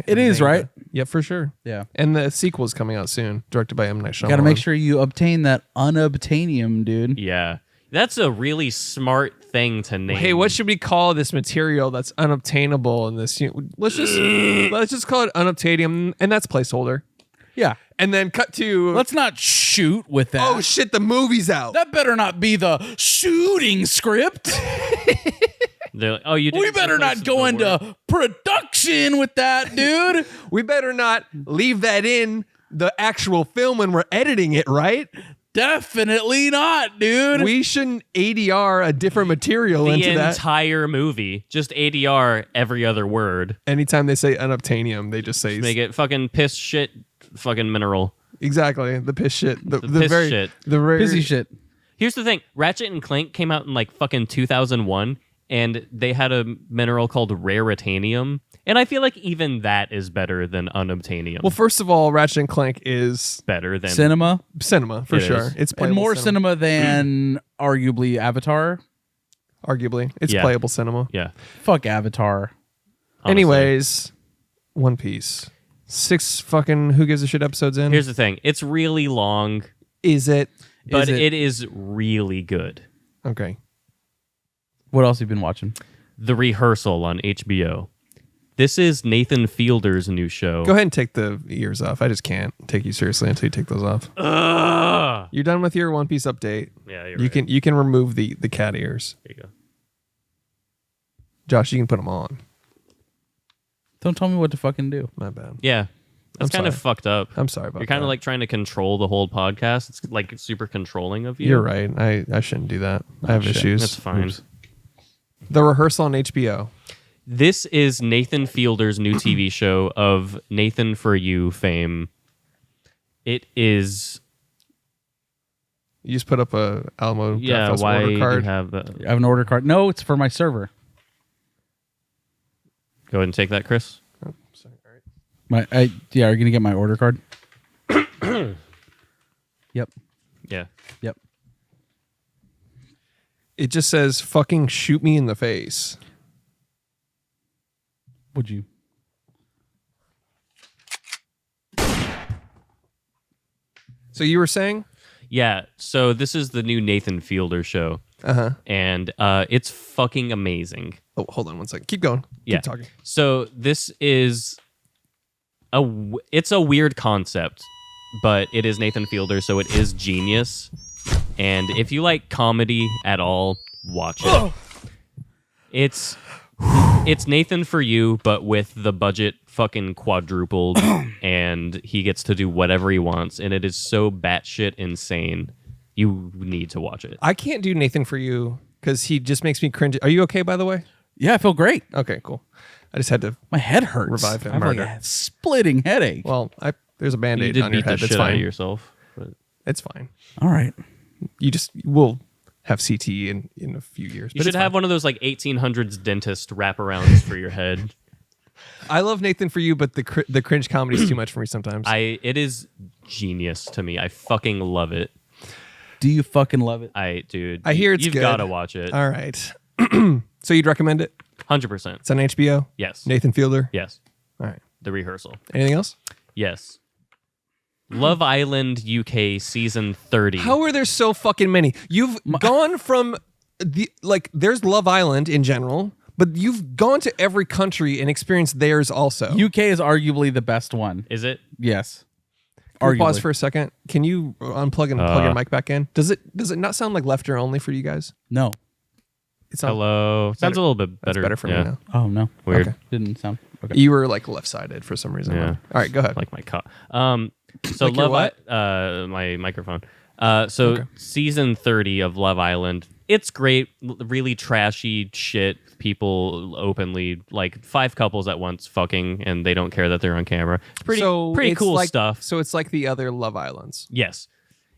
It is, right? Yeah, for sure. Yeah. And the sequel's coming out soon, directed by M. Night Shyamalan. Got to make sure you obtain that unobtainium, dude. Yeah. That's a really smart thing to name. Hey, what should we call this material that's unobtainable in this? Let's just call it unobtainium, and that's placeholder. Yeah. And then cut to Let's not shoot with that. oh shit, the movie's out. That better not be the shooting script. They're like, oh, you We didn't better replace not go the into word. production with that, dude. We better not leave that in the actual film when we're editing it, right? Definitely not, dude. We shouldn't ADR a different material the into that. entire movie. Just ADR every other word. Anytime they say unobtainium, they just say Make it fucking piss shit fucking mineral. exactly the piss shit. The piss very shit. The very Busy shit. Here's the thing. Ratchet and Clank came out in like fucking 2001, and they had a mineral called raritanium. And I feel like even that is better than unobtainium. Well, first of all, Ratchet and Clank is better than Cinema. cinema for It sure. is. It's And playable more cinema than arguably Avatar. arguably. It's Yeah. playable cinema. Yeah. Fuck Avatar. honestly. Anyways, One Piece. 6 fucking who gives a shit episodes in. Here's the thing. It's really long, is it? but Is it- it is really good. Okay. What else you been watching? The Rehearsal on HBO. This is Nathan Fielder's new show. Go ahead and take the ears off. I just can't take you seriously until you take those off. Ugh. You're done with your One Piece update. Yeah, You can remove the cat ears. There you go. Josh, you can put them on. Don't tell me what to fucking do. My bad. Yeah. That's I'm kind of sorry. fucked up. I'm sorry about You're kind that. of like trying to control the whole podcast. It's like super controlling of you. You're right. I shouldn't do that. I have shit. issues. That's fine. Oops. The Rehearsal on HBO. This is Nathan Fielder's new TV show of Nathan For You fame. It is You just put up a Alamo yeah. Drafthouse Why order do you card. have that? I have an order card. No, it's for my server. Go ahead and take that, Chris. Oh, sorry. All right. Are you gonna get my order card? Yep. Yeah. Yep. It just says fucking shoot me in the face. Would you? So you were saying? Yeah. So this is the new Nathan Fielder show, Uh-huh. and it's fucking amazing. Oh, hold on one second. Keep going. Yeah. Keep talking. So this is it's a weird concept, but it is Nathan Fielder, so it is genius. And if you like comedy at all, watch it. It's Nathan For You, but with the budget fucking quadrupled, and he gets to do whatever he wants, and it is so batshit insane. You need to watch it. I can't do Nathan For You because he just makes me cringe. Are you okay, by the way? Yeah, I feel great. Okay, cool. I just had to. My head hurts. Revive him. I have like Murder. a splitting headache. Well, there's a You Band-Aid did on your beat the head. It's shit out fine. of yourself. But It's fine. All right. We'll have CT in a few years. you but should it's have fine. one of those like 1800s dentist wraparounds for your head. I love Nathan for you, but the cringe comedy is too much for me sometimes. It is genius to me. I fucking love it. Do you fucking love it? Dude. I hear it's You've good. got to watch it. All right. So you'd recommend it? 100%. It's on HBO. Yes. Nathan Fielder. Yes. All right. The Rehearsal. Anything else? Yes. Love Island UK season 30. How are there so fucking many? You've gone from there's Love Island in general, but you've gone to every country and experienced theirs also. UK is arguably the best one. Is it? Yes. Can we pause Arguably. for a second? Can you unplug and plug your mic back in? Does it not sound like left ear only for you guys? No. It's not. Hello. Sounds a little bit That's better. better for yeah. me now. Oh no. Weird. Okay. Didn't sound. Okay. You were like left-sided for some reason. Yeah. All right, go ahead. Like my car. So Like your Love what? my microphone. So season 30 of Love Island. It's great, really trashy shit. People openly, like 5 couples at once fucking, and they don't care that they're on camera. It's pretty it's cool like, stuff. So it's like the other Love Islands. Yes.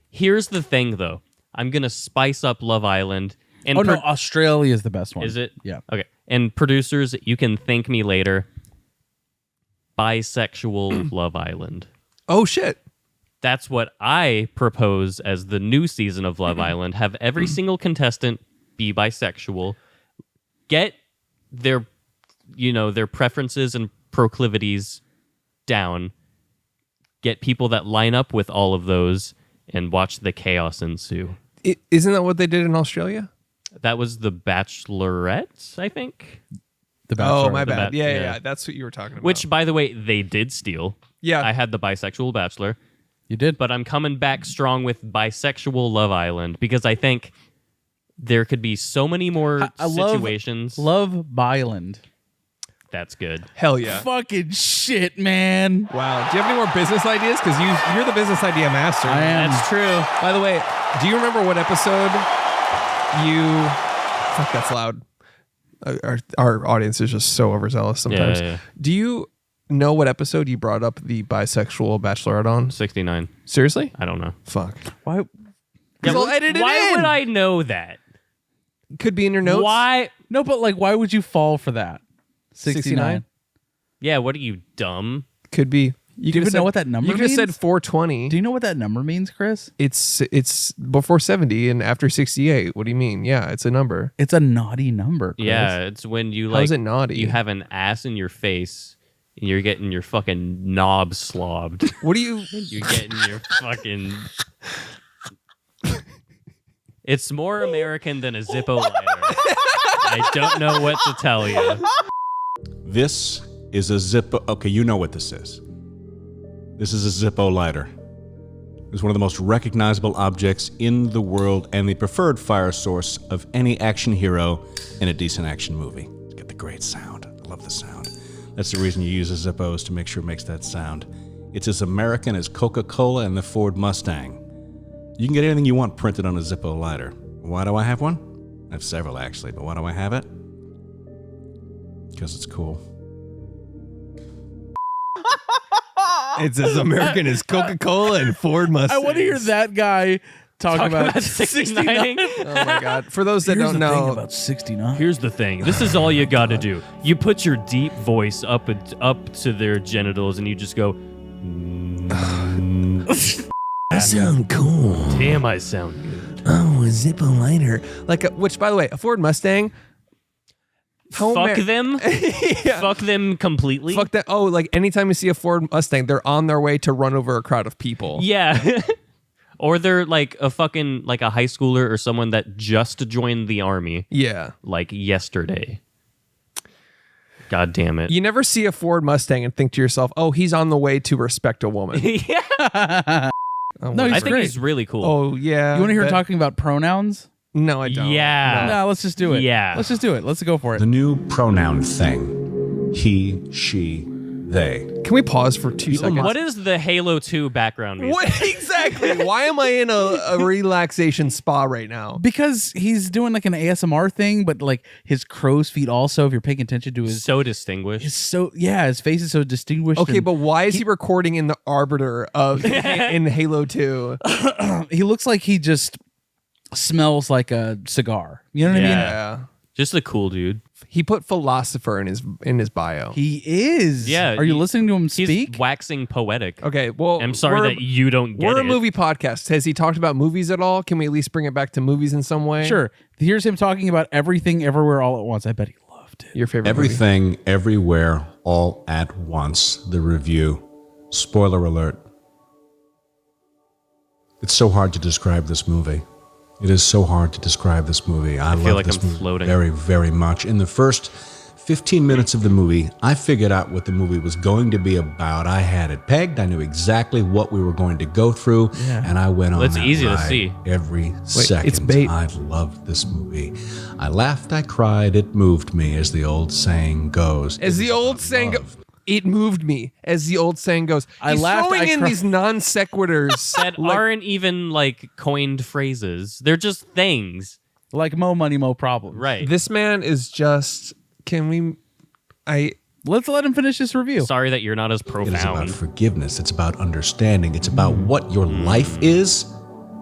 Here's the thing though. I'm going to spice up Love Island. And Oh no, Australia is the best one. Is it? Yeah. Okay. And producers, you can thank me later. Bisexual Love Island. Oh shit. That's what I propose as the new season of Love Island. Have every single contestant be bisexual. Get their preferences and proclivities down. Get people that line up with all of those and watch the chaos ensue. Isn't that what they did in Australia? That was the Bachelorette, I think. The Bachelor. Oh, my bad. Bat- Yeah, yeah. yeah, that's what you were talking about. Which, by the way, they did steal. Yeah. I had the bisexual Bachelor. You did. But I'm coming back strong with bisexual Love Island because I think there could be so many more I situations. Love Byland. That's good. Hell yeah. Fucking shit, man. Wow. Do you have any more business ideas? Because you're the business idea master. I am. That's true. By the way, do you remember what episode you... Fuck, that's loud. Our audience is just so overzealous sometimes. Yeah. Do you know what episode you brought up the bisexual bachelorette on? 69. Seriously? I don't know. Fuck. Why? I'll edit it why in. would I know that? Could be in your notes. Why? No, but like, why would you fall for that? 69. Yeah, what are you, dumb? Could be. You Do you could've even know what that number You could have said means? 420. Do you know what that number means, Chris? It's before 70 and after 68. What do you mean? Yeah, it's a number. It's a naughty number, Chris. Yeah, it's when you How is it naughty? You have an ass in your face and you're getting your fucking knob slobbed. What do you... You're getting your fucking... It's more American than a Zippo lighter. I don't know what to tell you. This is a Zippo. Okay, you know what this is. This is a Zippo lighter. It's one of the most recognizable objects in the world and the preferred fire source of any action hero in a decent action movie. It's got the great sound. I love the sound. That's the reason you use a Zippo, is to make sure it makes that sound. It's as American as Coca-Cola and the Ford Mustang. You can get anything you want printed on a Zippo lighter. Why do I have one? I have several, actually, but why do I have it? Because it's cool. It's as American as Coca-Cola and Ford Mustang. I want to hear that guy talk about 69. Oh my God. For those that Here's don't the thing know, about 69. Here's the thing. This is all you got to do. You put your deep voice up to their genitals and you just go, I sound cool. damn, I sound good. Oh, a Zippo lighter. Which, by the way, a Ford Mustang. Fuck them. Yeah. Fuck them completely. Fuck that. Oh, like anytime you see a Ford Mustang, they're on their way to run over a crowd of people. Yeah. Or they're like a fucking, like a high schooler or someone that just joined the army Yeah. like yesterday. God damn it. You never see a Ford Mustang and think to yourself, oh, he's on the way to respect a woman. Yeah. Oh, No, wait. he's I think great. he's really cool. Oh, yeah. You want to hear that- talking about pronouns? No, I don't. Yeah. No, let's just do it. Yeah. Let's just do it. Let's go for it. The new pronoun thing. He, she, they. Can we pause for 2 seconds? What is the Halo 2 background music? What exactly? Why am I in a relaxation spa right now? Because he's doing like an ASMR thing, but like his crow's feet also, if you're paying attention to his So distinguished. his face is so distinguished. Okay, and but why is he recording in the Arbiter of in Halo 2? he looks like he just smells like a cigar. You know what I mean? Yeah. Just a cool dude. He put philosopher in his bio. He is. Yeah, Are you he- listening to him He's speak? waxing poetic. Okay, well, I'm sorry that you don't get we're it. a movie podcast. Has he talked about movies at all? Can we at least bring it back to movies in some way? Sure. Here's him talking about everything, everywhere, all at once. I bet he loved it. Your favorite movie. Everything, everywhere, all at once. The review. Spoiler alert. It's so hard to describe this movie. It is so hard to describe this movie. I feel love like this I'm movie floating. very, very much. In the first 15 minutes of the movie, I figured out what the movie was going to be about. I had it pegged. I knew exactly what we were going to go through, and I went on Well, it's that easy to ride see. every second. it's bait. I loved this movie. I laughed, I cried, it moved me, as the old saying goes. As the old saying love. it moved me. As the old saying goes, I he's laughed, throwing I in cried. these non sequiturs That aren't even like coined phrases. They're just things. Like Mo Money, Mo Problem. Right. This man is just. Can we? Let's let him finish this review. Sorry that you're not as It is about profound. forgiveness. It's about understanding. It's about what your life is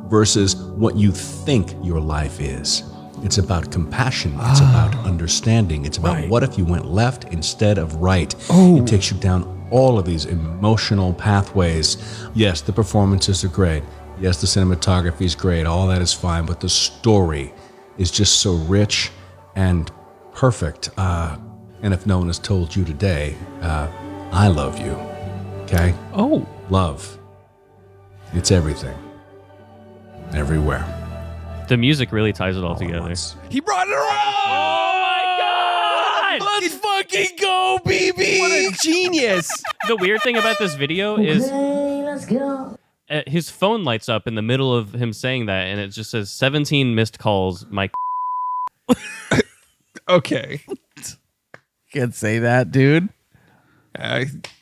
versus what you think your life is. It's about compassion. It's about understanding. It's about what if you went left instead of right. It takes you down all of these emotional pathways. Yes, the performances are great. Yes, the cinematography is great. All that is fine. But the story is just so rich and perfect. And if no one has told you today, I love you. Okay? Oh. Love. It's everything. Everywhere. The music really ties it all All at together. once. He brought it around. Oh my God! Let's fucking go, BB! What a genius. The weird thing about this video is his phone lights up in the middle of him saying that, and it just says 17 missed calls. My Okay. Can't say that, dude.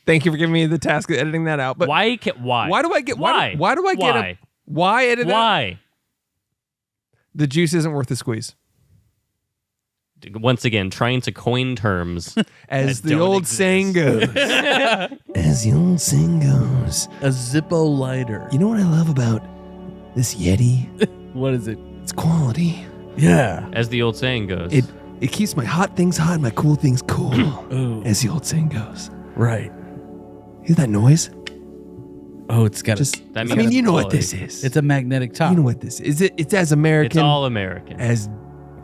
Thank you for giving me the task of editing that out. But why? Why do I get? Why? Why do I get? Why? Why edit that? Why? The juice isn't worth the squeeze. Once again, trying to coin terms. As that the don't old exist. saying goes. As the old saying goes. A Zippo lighter. You know what I love about this Yeti? What is it? It's quality. Yeah. As the old saying goes. It keeps my hot things hot and my cool things cool. Ooh. As the old saying goes. Right. Hear that noise? Oh, it's got Just That I means mean, you know what quality. this is. It's a magnetic top. You know what this is. It's as It's American all American. as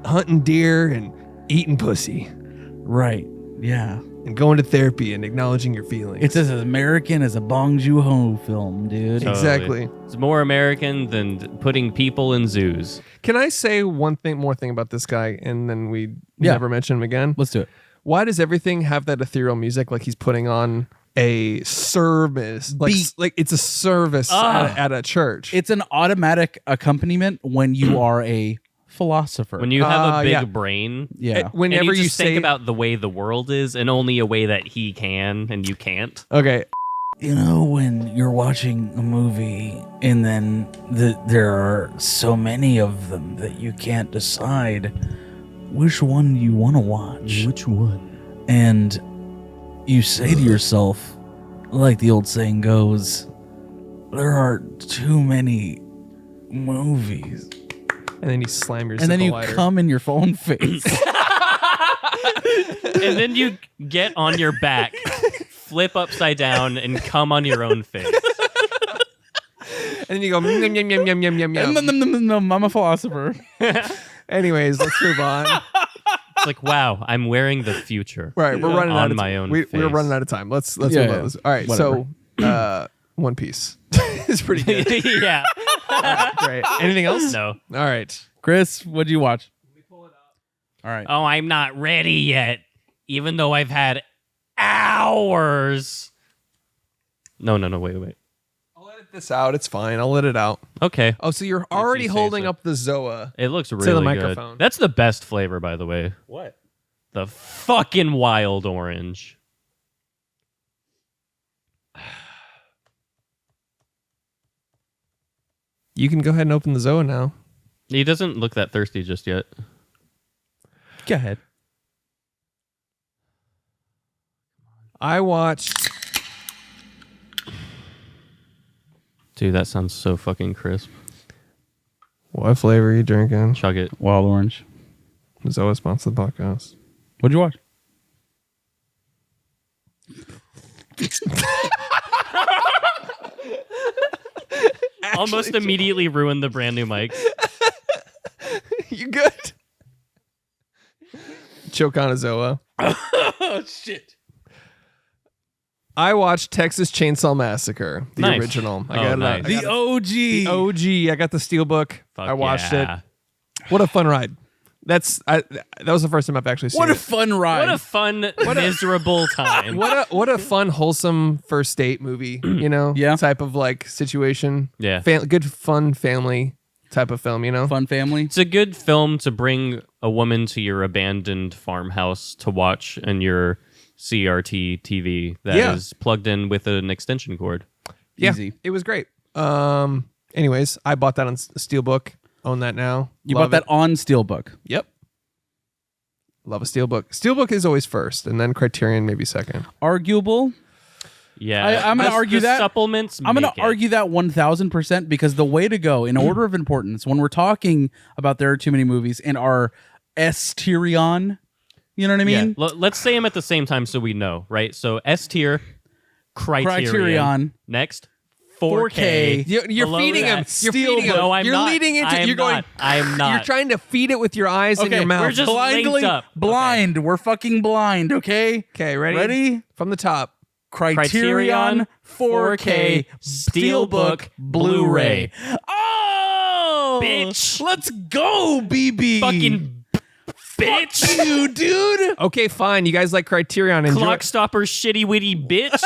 hunting deer and eating pussy Right. Yeah. and going to therapy and acknowledging your feelings. It's as American as a Bong Joon-ho film, dude. Okay. Exactly. It's more American than putting people in zoos. Can I say one more thing about this guy and then we Yeah. never mention him again? Let's do it. Why does everything have that ethereal music like he's putting on a service? Like it's a service at a church. It's an automatic accompaniment when you are a philosopher. When you have a big yeah. brain, yeah. Whenever and you just say think about the way the world is and only a way that he can and you can't. okay, You know, when you're watching a movie and then there are so many of them that you can't decide which one you want to watch. which one? And you say to yourself, like the old saying goes, there are too many movies. And then you slam your And then Zippo you lighter. come in your phone face. And then you get on your back, flip upside down, and come on your own face. and then you go yum yum yum yum yum yum yum. I'm a philosopher. Anyways, let's move on. It's like, wow, I'm wearing the future. Right, we're running on out of my own We're face. running out of time. Let's Yeah, move yeah. on. All right, so One Piece is pretty good. Yeah. Great. Anything else? No. All right. Chris, what'd you watch? All right. Oh, I'm not ready yet, even though I've had hours. No, wait. I'll edit this out. It's fine. I'll let it out. Okay. Oh, so you're already you say holding so. up the Zoa. It looks the really good. microphone. That's the best flavor, by the way. What? The fucking wild orange. You can go ahead and open the Zoa now. He doesn't look that thirsty just yet. Go ahead. I watched. Dude, that sounds so fucking crisp. What flavor are you drinking? Chug it. Wild orange. Zoa sponsored the podcast. What'd you watch? Almost immediately ruined the brand new mic. You good? Choke on a Zoa. Oh shit! I watched Texas Chainsaw Massacre, the Nice. original. I Oh, got nice. I got The OG. OG. I got the steelbook. Fuck I watched yeah. it. What a fun ride! That was the first time I've actually seen What a it. fun ride! What a fun, miserable time. What a fun, wholesome first date movie, you know? Yeah. Type of like situation. Yeah. Good fun family type of film, you know? fun family. It's a good film to bring a woman to your abandoned farmhouse to watch in your CRT TV that is plugged in with an extension cord. Yeah. Easy. It was great. Anyways, I bought that on Steelbook. Own that now. You Love bought that it. on Steelbook. Yep. Love a Steelbook. Steelbook is always first, and then Criterion maybe second. Arguable. Yeah, I'm gonna argue the that. supplements. I'm going make to it. argue that 1,000% because the way to go in order of importance when we're talking about there are too many movies in our S-terion, you know what I mean? Yeah. Let's say them at the same time so we know, right? So S tier, Criterion. Next, 4K. You're Below feeding him. that, You're feeding him. No, I'm you're not. leading into. I'm You're going. not. I'm not. You're trying to feed it with your eyes and your mouth. we're just blindly linked up. blind. We're fucking blind, okay? Okay, ready? Ready? From the top. Criterion 4K Steelbook Blu-ray. Oh! Bitch. Let's go, BB. Fucking bitch. Fuck you, dude. Okay, fine. You guys like Criterion. Enjoy. Clock stopper, shitty witty bitch.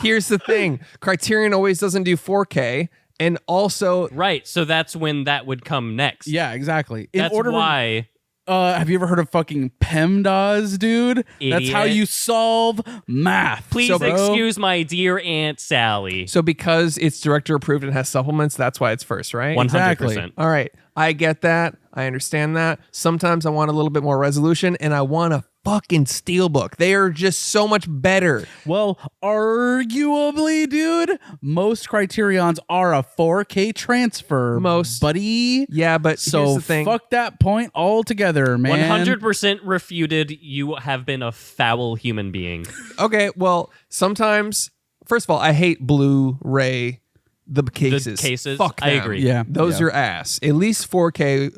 Here's the thing. Criterion always doesn't do 4K, and also Right. So that's when that would come next. Yeah, exactly. That's why. Have you ever heard of fucking PEMDAS, dude? That's how Idiot. you solve math. Please So, bro, excuse my dear Aunt Sally. so because it's director approved and has supplements, that's why it's first, right? 100%. Exactly. All right. I get that. I understand that. Sometimes I want a little bit more resolution, and I want a fucking Steelbook. They are just so much better. Well, arguably, dude, most Criterions are a 4K transfer. Most. buddy. Yeah, but here's So the thing. fuck that point altogether, man. 100% refuted. You have been a foul human being. Okay, well, sometimes, first of all, I hate Blu-ray, the cases. cases, Fuck I them. agree. Yeah, Those yeah. are ass. At least 4K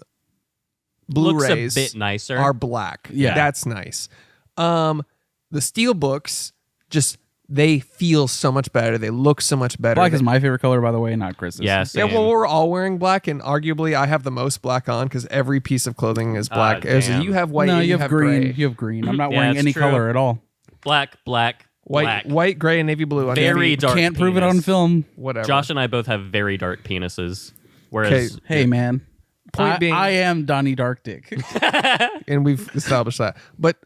Blu-rays Looks a bit nicer. are black. Yeah. That's nice. The Steelbooks, just, they feel so much better. They look so much better. Black is my favorite color, by the way, not Chris's. Yeah, Yeah, same. well, we're all wearing black, and arguably I have the most black on because every piece of clothing is black. damn. You have white, No, and you have green. gray. You have green. I'm not Yeah, wearing it's any true. color at all. Black, White, black. gray, and navy blue. On Very navy, dark. Can't prove it penis. on film. whatever. Josh and I both have very dark penises. Whereas, Hey, man. Point being- I am Donnie Dark Dick. and we've established that. But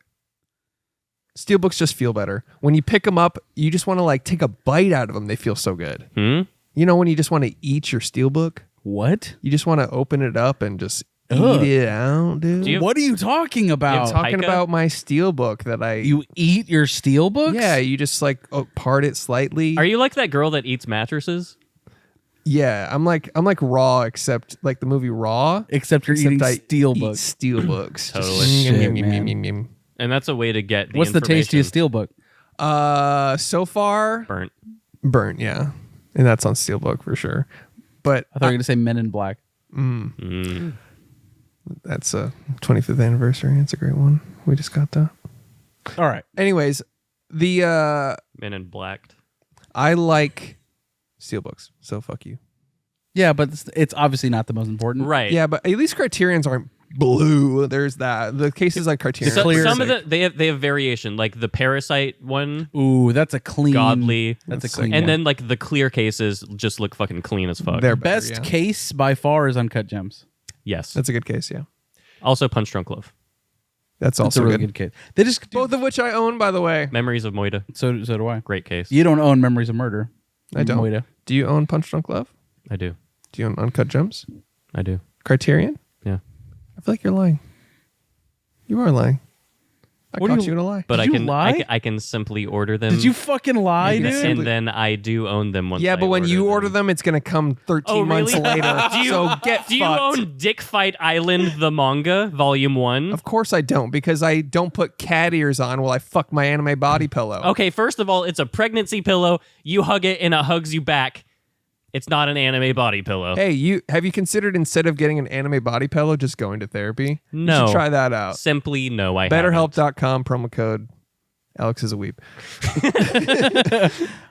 Steelbooks just feel better. When you pick them up, you just want to like take a bite out of them. They feel so good. Hmm? You know when you just want to eat your Steelbook? What? You just want to open it up and just Ugh. eat it out, dude. Do you- What are you talking about? have Talking Pica? about my Steelbook that I You eat your steel books? yeah, you just like part it slightly. Are you like that girl that eats mattresses? Yeah, I'm like Raw, except like the movie Raw. Except you're eating I steel eat books. Steelbooks. Totally. Just Shit, yum, yum, man. yum, yum, And that's a way to get the What's the tastiest information. steel book? So far, Burnt. burnt, yeah, and that's on Steelbook for sure. But I thought you were going to say Men in Black. that's a 25th anniversary. It's a great one. We just got that. All right. Anyways, the Men in Black. I like Steelbooks, so fuck you. Yeah, but it's obviously not the most important. Right. Yeah, but at least Criterions aren't blue. There's that. The cases like Criterion. So, clear. some of the they have variation, like the Parasite one, Ooh, that's a clean. godly, That's a That's clean. and one. then like the clear cases just look fucking clean as fuck. They're better, best yeah. case by far is Uncut Gems. Yes. That's a good case, yeah. Also Punch Drunk Love. That's It's also a really good. good case. They just Both of which I own, by the way. Memories of Moida. so do I. Great case. You don't own Memories of Murder. I don't. Moida. Do you own Punch Drunk Love? I do. Do you own Uncut Gems? I do. Criterion? Yeah. I feel like you're lying. You are lying. I What do caught you- you in a lie. But Did I you can, lie? I can simply order them. Did you fucking lie, You can dude? And then I do own them once. Yeah, but I when you order them, it's going to come 13 Oh, months really? later. Do you, So get do you fucked. own Dick Fight Island, the manga, Volume 1? Of course I don't, because I don't put cat ears on while I fuck my anime body pillow. Okay, first of all, it's a pregnancy pillow. You hug it and it hugs you back. It's not an anime body pillow. Hey, have you considered instead of getting an anime body pillow, just going to therapy? No. You should try that out. Simply no, I haven't. BetterHelp.com, promo code Alex is a weep.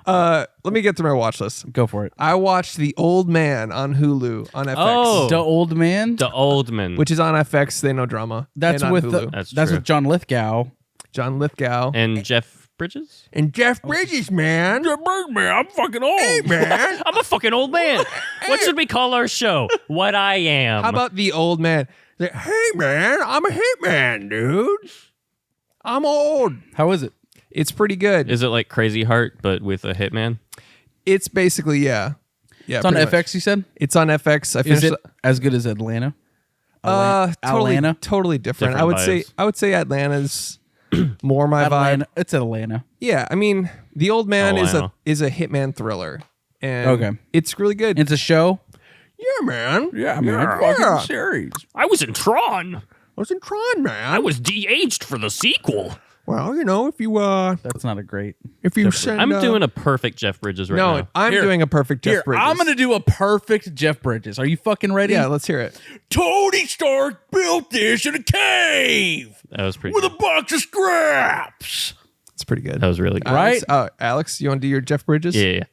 Let me get to my watch list. Go for it. I watched The Old Man on Hulu on FX. Oh. The Old Man. The Old Man. Which is on FX, they know drama. That's and on with Hulu. That's that's true. with John Lithgow. John Lithgow. And Jeff Bridges? And Jeff Bridges, man. Man, I'm fucking old. Hey, man. I'm a fucking old man. What should we call our show? What I am. How about The Old Man? Like, hey, man, I'm a hitman, dude. I'm old. How is it? It's pretty good. Is it like Crazy Heart, but with a hitman? It's basically, yeah. Yeah, It's on pretty FX, much. You said? It's on FX. I Is finished it as good as Atlanta? totally, Atlanta? totally different. Different I would say Atlanta's more my Atlanta. vibe. It's Atlanta. Yeah, I mean, The Old Man Oh, wow. is a hitman thriller. And Okay. it's really good. It's a show. Yeah, man. Fucking series. I was in Tron. I was in Tron, man. was de-aged for the sequel. Well, you know, if you That's not a great. send, I'm doing a perfect Jeff Bridges right no, now. I'm Here. doing a perfect Jeff Here, Bridges. I'm gonna do a perfect Jeff Bridges. Are you fucking ready? Yeah, let's hear it. Tony Stark built this in a cave That was pretty with a good. box of scraps. It's pretty good. That was really good. Right? Alex, you want to do your Jeff Bridges? Yeah.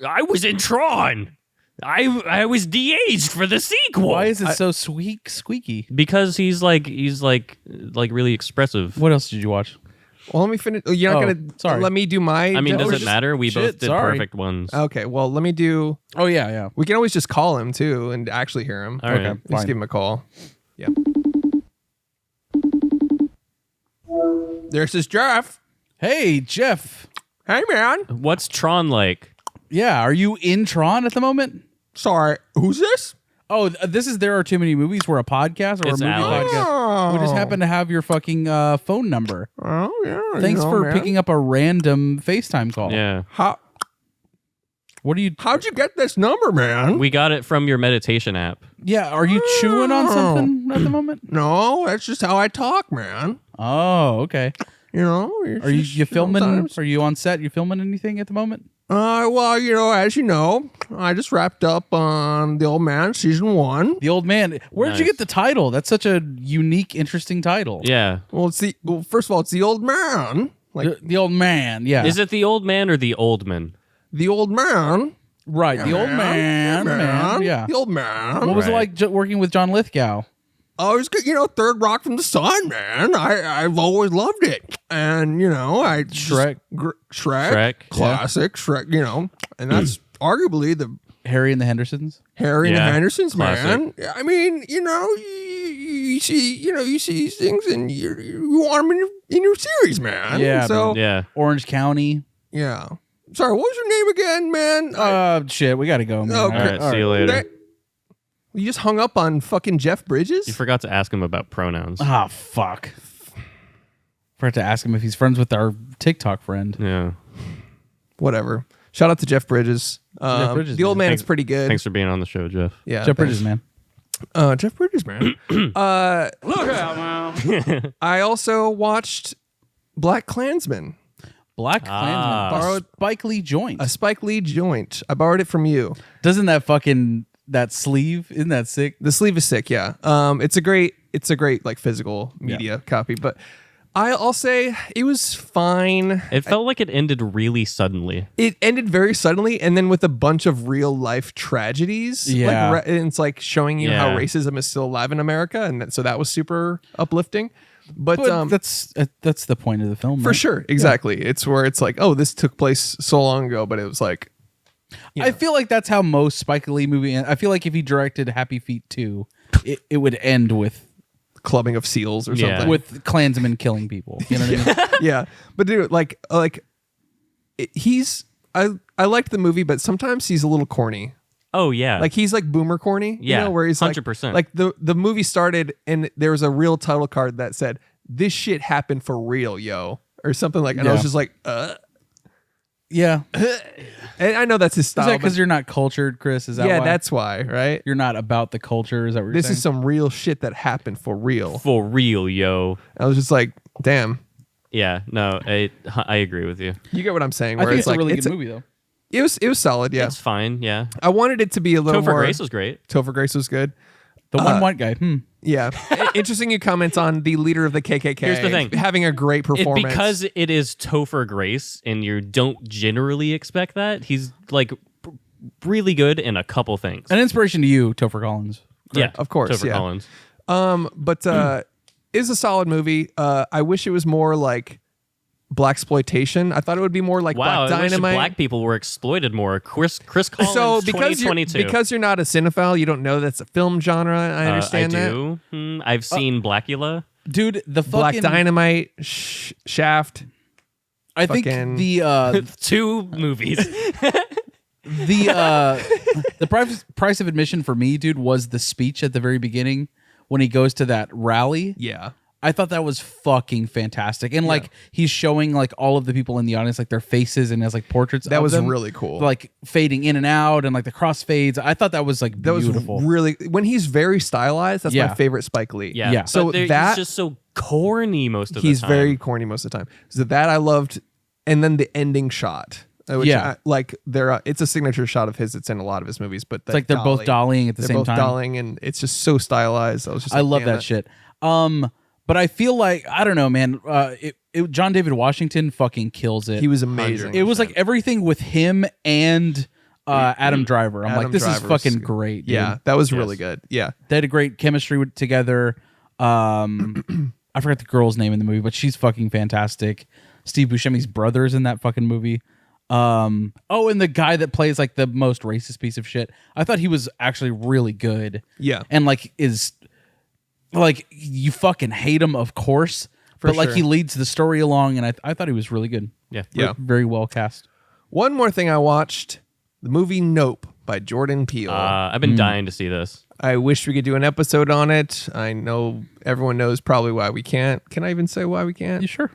I was in Tron. I was de-aged for the sequel. Why is it so squeaky? Because he's like really expressive. What else did you watch? Well, let me finish. You're not Oh, going to sorry. let me do my. I mean, Jeff does it Bridges? matter? We Shit, both did sorry. perfect ones. Okay, well, let me do. Oh yeah. We can always just call him too and actually hear him. All right. Okay. Let's Fine. give him a call. Yeah. There's this Jeff. Hey Jeff. Hey, man. What's Tron like? Yeah, are you in Tron at the moment? Sorry, who's this? Oh, this is There Are Too Many Movies. We're a podcast or It's a movie Alex. podcast. We just happen to have your fucking phone number. Oh, yeah. Thanks for picking up a random FaceTime call. Yeah. What are you? How'd you get this number, man? We got it from your meditation app. Yeah, are you chewing on something at the moment? No, that's just how I talk, man. Oh, okay. You know, Are you filming? sometimes- Are you on set? You filming anything at the moment? Well, you know, as you know, I just wrapped up on The Old Man season 1. The Old Man. Where did you Nice. get the title? That's such a unique, interesting title. Yeah. Well, first of all, it's The Old Man. Like The Old Man. Yeah. Is it the old man or the old man? The Old Man. right? The Old Man. Man. Yeah. The Old Man. What was it Right. like working with John Lithgow? I was, third rock from the sun, man. I've always loved it, and I Shrek. Shrek, classic Shrek, and that's arguably the Harry and the Hendersons. Harry and the Yeah, Hendersons, classic. man. I mean, you see these things, and you want them in your series, man. Yeah, So Yeah. Orange County. yeah. Sorry, what was your name again, man? Shit, we gotta go, man. Okay. All right. See you later. That- you just hung up on fucking Jeff Bridges. You forgot to ask him about pronouns. Ah, fuck. Forgot to ask him if he's friends with our TikTok friend. Yeah. Whatever. Shout out to Jeff Bridges. Bridges, The Old man. Man is pretty good. Thanks for being on the show, Jeff. Yeah, Jeff thanks. Bridges, man. Jeff Bridges, man. Look out, man. I also watched BlacKkKlansman, BlacKkKlansman. Ah. Borrowed Spike Lee joint. a Spike Lee joint. I borrowed it from you. Doesn't that sleeve, isn't that sick? The sleeve is sick, yeah. It's a great like physical media copy, but I'll say it was fine. It felt like it ended really suddenly. It ended very suddenly, and then with a bunch of real life tragedies. Yeah. And it's like showing you how Yeah. racism is still alive in America, and so that was super uplifting. But, But that's the point of the film, for right? sure, exactly. It's where it's like, oh, this took place so long ago, but it was like, I feel like that's how most Spike Lee movie. I feel like if he directed Happy Feet 2, it would end with clubbing of seals or Yeah. something. with Klansmen killing people. You know what I mean? Yeah, but dude, I liked the movie, but sometimes he's a little corny. Oh yeah. Like he's like boomer corny, you Yeah, know, where he's like 100%. Like the movie started and there was a real title card that said, "This shit happened for real, yo," or something like. And I was Yeah. just like, Yeah. And I know that's his Is style. that because but- you're not cultured, Chris? Is that yeah, why? that's why, right? You're not about the culture. Is that what you're This saying? is some real shit that happened for real. For real, yo. I was just like, damn. Yeah, no, I agree with you. You get what I'm saying? I Where think it's a like, really good movie, though. It was solid, yeah. It's fine, yeah. I wanted it to be a little Topher more. Grace was great. Topher Grace was good. The one white guy. Yeah. Interesting you comment on the leader of the KKK. Here's the thing. Having a great performance. Because it is Topher Grace, and you don't generally expect that. He's like really good in a couple things. An inspiration to you, Topher Collins. Yeah, Of course, Topher yeah. Collins. But it's a solid movie. I wish it was more like blaxploitation. I thought it would be more like Wow, Black I wish Dynamite. black people were exploited more. Chris Collins, So because you're 2022. not a cinephile, you don't know that's a film genre. I understand I that. do. I've seen Blackula. Dude, the Black fucking... Dynamite, Shaft. I think fucking- the 2 movies. the price of admission for me, dude, was the speech at the very beginning when he goes to that rally. Yeah. I thought that was fucking fantastic. And like he's showing like all of the people in the audience, like their faces and has like portraits. That of was them, really cool. Like fading in and out and like the crossfades. I thought that was like That beautiful. was really when he's very stylized. That's my Yeah. favorite Spike Lee. Yeah. Yeah. So But he's that just so corny most of the he's time. very corny most of the time. So that I loved, and then the ending shot. Which Yeah. it's a signature shot of his. It's in a lot of his movies, but It's like they're both dollying at the They're same both time. dollying, and it's just so stylized. I was just, I like, love damn that shit. But I feel like I don't know, man. John David Washington fucking kills it. He was amazing. It was like everything with him and Adam Driver. I'm Adam like, this Driver is was fucking good. great. Dude. Yeah, that was really good. Yeah, They had a great chemistry together. I forgot the girl's name in the movie, but she's fucking fantastic. Steve Buscemi's brother's in that fucking movie. And the guy that plays like the most racist piece of shit. I thought he was actually really good. Yeah. And like is like you fucking hate him, of course. But like sure. he leads the story along, and I thought he was really good. Yeah. Yeah. Very well cast. One more thing I watched: the movie Nope by Jordan Peele. I've been dying to see this. I wish we could do an episode on it. I know everyone knows probably why we can't. Can I even say why we can't? You sure?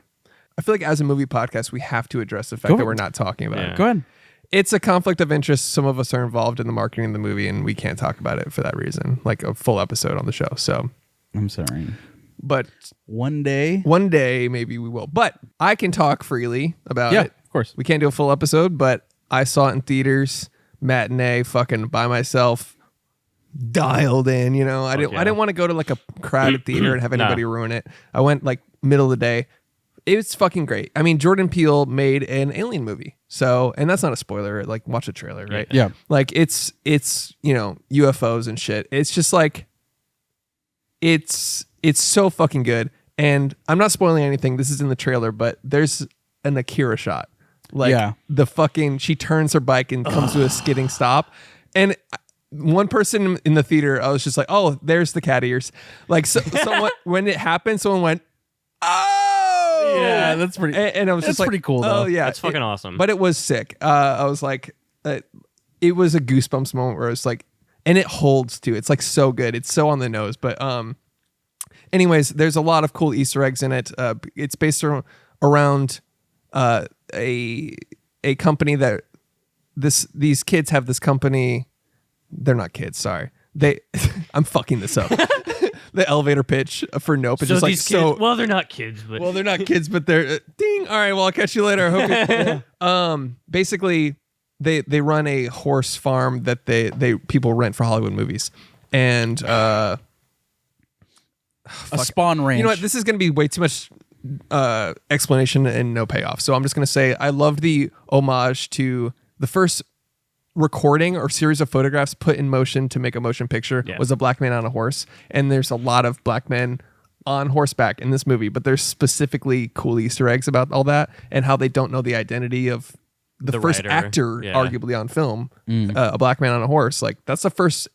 I feel like as a movie podcast, we have to address the fact Go that ahead. we're not talking about Yeah. it. Go ahead. It's a conflict of interest. Some of us are involved in the marketing of the movie, and we can't talk about it for that reason, like a full episode on the show. So, I'm sorry. but One day. one day maybe we will. But I can talk freely about Yeah, it. of course. We can't do a full episode, but I saw it in theaters, matinee, fucking by myself, dialed in. You know, I didn't want to go to like a crowded theater and have anybody ruin it. I went like middle of the day. It's fucking great. I mean, Jordan Peele made an Alien movie, so and that's not a spoiler. Like, watch the trailer, right? Yeah. Like it's UFOs and shit. It's just like it's so fucking good. And I'm not spoiling anything. This is in the trailer, but there's an Akira shot. Like Yeah. the fucking she turns her bike and comes to a skidding stop, and one person in the theater, I was just like, oh, there's the cat ears. Like someone when it happened, someone went, oh. Yeah, that's pretty. And I was that's just like, pretty cool, though. Oh yeah, That's fucking awesome. But it was sick. I was like, it was a goosebumps moment where I was like, and it holds too. It's like so good. It's so on the nose. But anyways, there's a lot of cool Easter eggs in it. It's based around a company that these kids have this company. They're not kids. Sorry, I'm fucking this up. The elevator pitch for Nope is just like these so. kids, well, they're not kids, but Well, they're not kids, but they're ding. All right, well, I'll catch you later. I hope you, basically, they run a horse farm that they people rent for Hollywood movies, and A Spawn Ranch. you know what? This is going to be way too much explanation and no payoff. So I'm just going to say I loved the homage to the first recording or series of photographs put in motion to make a motion picture was a black man on a horse. And there's a lot of black men on horseback in this movie, but there's specifically cool Easter eggs about all that and how they don't know the identity of the first writer. actor, Yeah. arguably on film, a black man on a horse. Like that's the first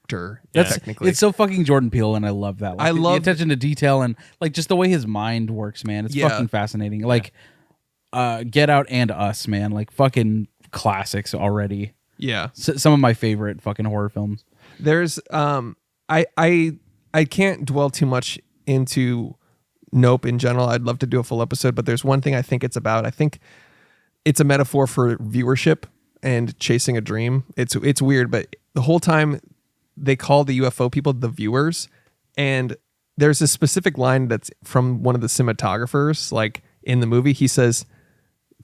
actor. That's technically. it's so fucking Jordan Peele, and I love that. Like, I the love- attention to detail and like just the way his mind works, man. It's Yeah. fucking fascinating. Like, Get Out and Us, man. Like fucking classics already. Yeah. Some of my favorite fucking horror films. There's I can't dwell too much into Nope in general. I'd love to do a full episode, but there's one thing I think it's about. I think it's a metaphor for viewership and chasing a dream. It's weird, but the whole time they call the UFO people the viewers, and there's a specific line that's from one of the cinematographers, like in the movie. He says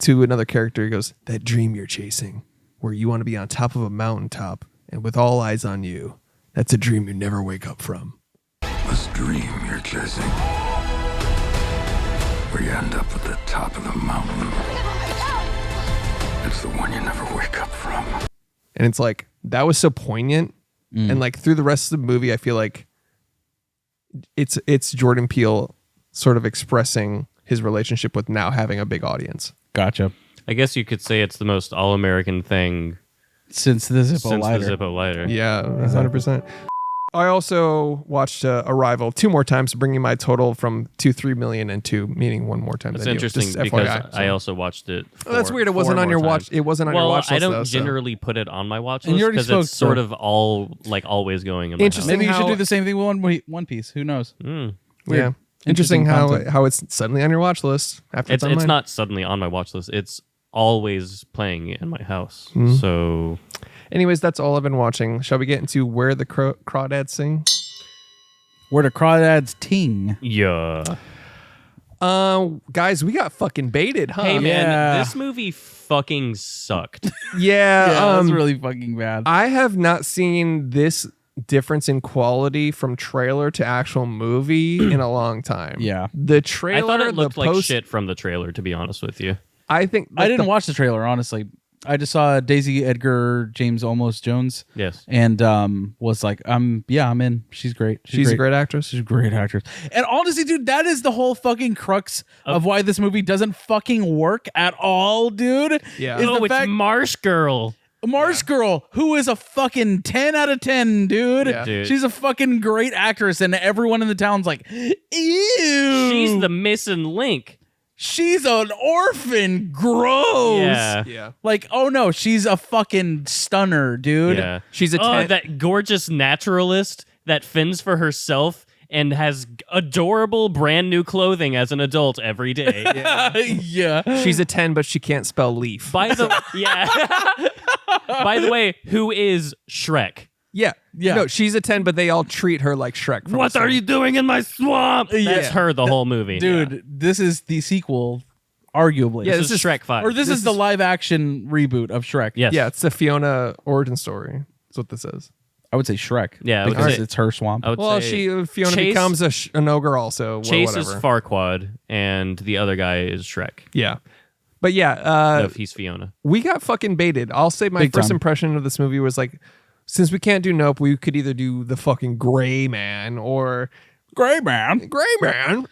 to another character, he goes, "That dream you're chasing, where you want to be on top of a mountaintop and with all eyes on you, that's a dream you never wake up from." This dream you're chasing, where you end up at the top of the mountain, it's the one you never wake up from. And it's like, that was so poignant. And like through the rest of the movie, I feel like it's Jordan Peele sort of expressing his relationship with now having a big audience. Gotcha. I guess you could say it's the most all-American thing Since the Zippo since lighter. the Zippo lighter. Yeah, 100%. I also watched Arrival 2 more times, bringing my total from 3 million and 2, meaning one more time. That's than you. interesting Just because FYI, I so. also watched it. Oh, that's weird. It wasn't on your watch. It wasn't on your watch list. I don't though, so. generally put it on my watch And you list already because spoke, it's sort so- of all like always going in my Interesting. Maybe you should how- do the same thing with One Piece. Who knows? house. Mm. Weird. Yeah, interesting content. how it's suddenly on your watch list after It's on mine. not suddenly on my watch list. It's always playing in my house. Mm-hmm. So Anyways, that's all I've been watching. Shall we get into Where the Crawdads Sing? Where the Crawdads Ting. yeah. Guys, we got fucking baited, huh? Hey man, Yeah. this movie fucking sucked. Yeah, Yeah, that's really fucking bad. I have not seen this difference in quality from trailer to actual movie in a long time. Yeah. The trailer, I thought it looked the like post, shit from the trailer, to be honest with you. I think I like, didn't the- watch the trailer, honestly. I just saw Daisy Edgar James Almost Jones Yes. and was like, I'm in. She's great. She's a great actress. She's a great actress. And honestly, dude, that is the whole fucking crux of why this movie doesn't fucking work at all, dude. Yeah. Is Oh, the it's fact Marsh Girl. Marsh Girl, who is a fucking 10 out of 10, dude. Yeah. Dude. She's a fucking great actress, and everyone in the town's like, ew. She's the missing link. She's an orphan. Gross. Yeah. Yeah. Like, oh no, she's a fucking stunner, dude. Yeah. She's a Oh, 10. that gorgeous naturalist that fends for herself and has adorable brand new clothing as an adult every day. Yeah. She's a 10, but she can't spell leaf. By the By the way, who is Shrek? Yeah. Yeah. No, she's a 10, but they all treat her like Shrek. from What the are song. you doing in my swamp? That's Yeah. her the whole movie. Dude, this is the sequel, arguably. Yeah, This is Shrek 5. Or this is the live action reboot of Shrek. Yes. Yeah, it's the Fiona origin story. That's what this is. I would say Shrek. Yeah, I would because say- it's her swamp. I would Well, say Fiona Chase- becomes an ogre also. Well, Chase is whatever. Farquaad and the other guy is Shrek. Yeah. But yeah, No, he's Fiona. we got fucking baited. I'll say my Big first time. impression of this movie was like, since we can't do Nope, we could either do the fucking Gray Man or Gray Man.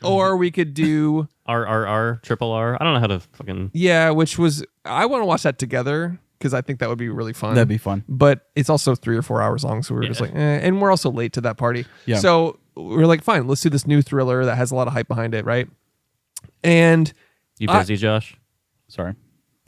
or we could do Triple R. I don't know how to fucking. yeah, which was I want to watch that together because I think that would be really fun. That'd be fun. But it's also 3 or 4 hours long, so we were just Yeah. like, and we're also late to that party. Yeah. So we're like, fine, let's do this new thriller that has a lot of hype behind it, right? And You busy, Josh? Sorry.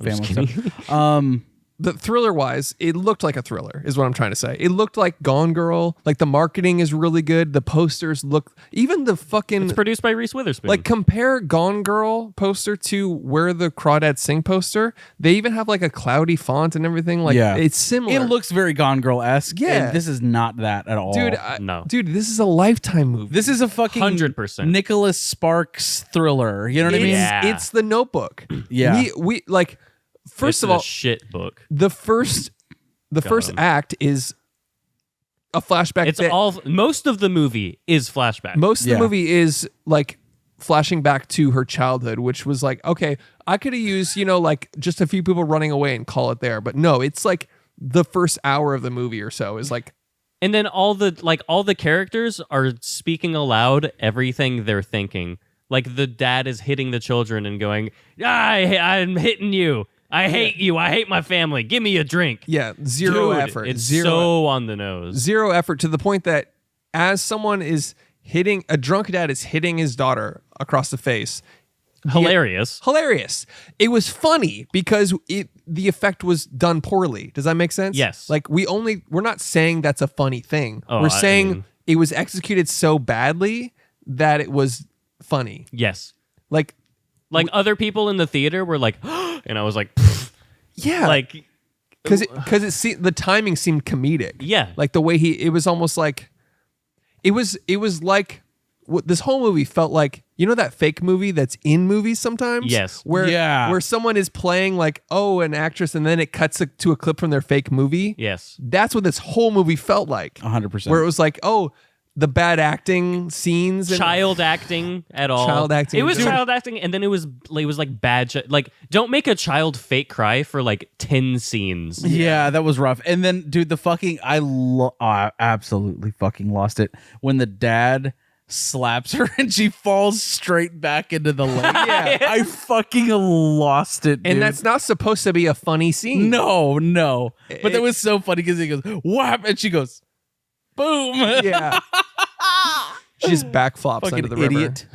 I'm just Family kidding. stuff. the thriller wise, it looked like a thriller, is what I'm trying to say. It looked like Gone Girl. Like the marketing is really good. The posters look, even the fucking It's produced by Reese Witherspoon. like compare Gone Girl poster to Where the Crawdads Sing poster. They even have like a cloudy font and everything. Like Yeah. it's similar. It looks very Gone Girl-esque. Yeah. And this is not that at all. dude. No. Dude, this is a Lifetime movie. This is a fucking 100%. Nicholas Sparks thriller. You know what I mean? Yeah. It's The Notebook. Yeah. we like. First It's of all, a shit book. the first him. act is a flashback. It's that- all. Most of the movie is flashback. Most of Yeah. the movie is like flashing back to her childhood, which was like, okay, I could have used, like just a few people running away and call it there. But no, it's like the first hour of the movie or so is like, And then all the characters are speaking aloud everything they're thinking. Like the dad is hitting the children and going, I'm hitting you. I hate you. I hate my family. Give me a drink. Yeah, zero Dude, effort. It's zero, so on the nose. zero effort to the point that as someone is hitting, a drunk dad is hitting his daughter across the face. Hilarious. Hilarious. It was funny because the effect was done poorly. Does that make sense? Yes. Like we're not saying that's a funny thing. Oh, We're I saying mean- it was executed so badly that it was funny. Yes. Like Other people in the theater were like, and I was like, pfft. yeah, Like, because the timing seemed comedic. Yeah. Like the way it was almost like it was like what this whole movie felt like. You know that fake movie that's in movies sometimes? Yes. Where someone is playing like, oh, an actress, and then it cuts to a clip from their fake movie. yes. That's what this whole movie felt like. 100%. Where it was like, oh, the bad acting scenes. And Child acting at all. Child acting. It was Dude. child acting, and then it was like bad. Like, don't make a child fake cry for like 10 scenes. Yeah, that was rough. And then, dude, the fucking I absolutely fucking lost it when the dad slaps her and she falls straight back into the lake. Yeah. I fucking lost it, dude. And that's not supposed to be a funny scene. no. But that was so funny because he goes whap and she goes boom. Yeah. She just backflops Fucking under the river. idiot.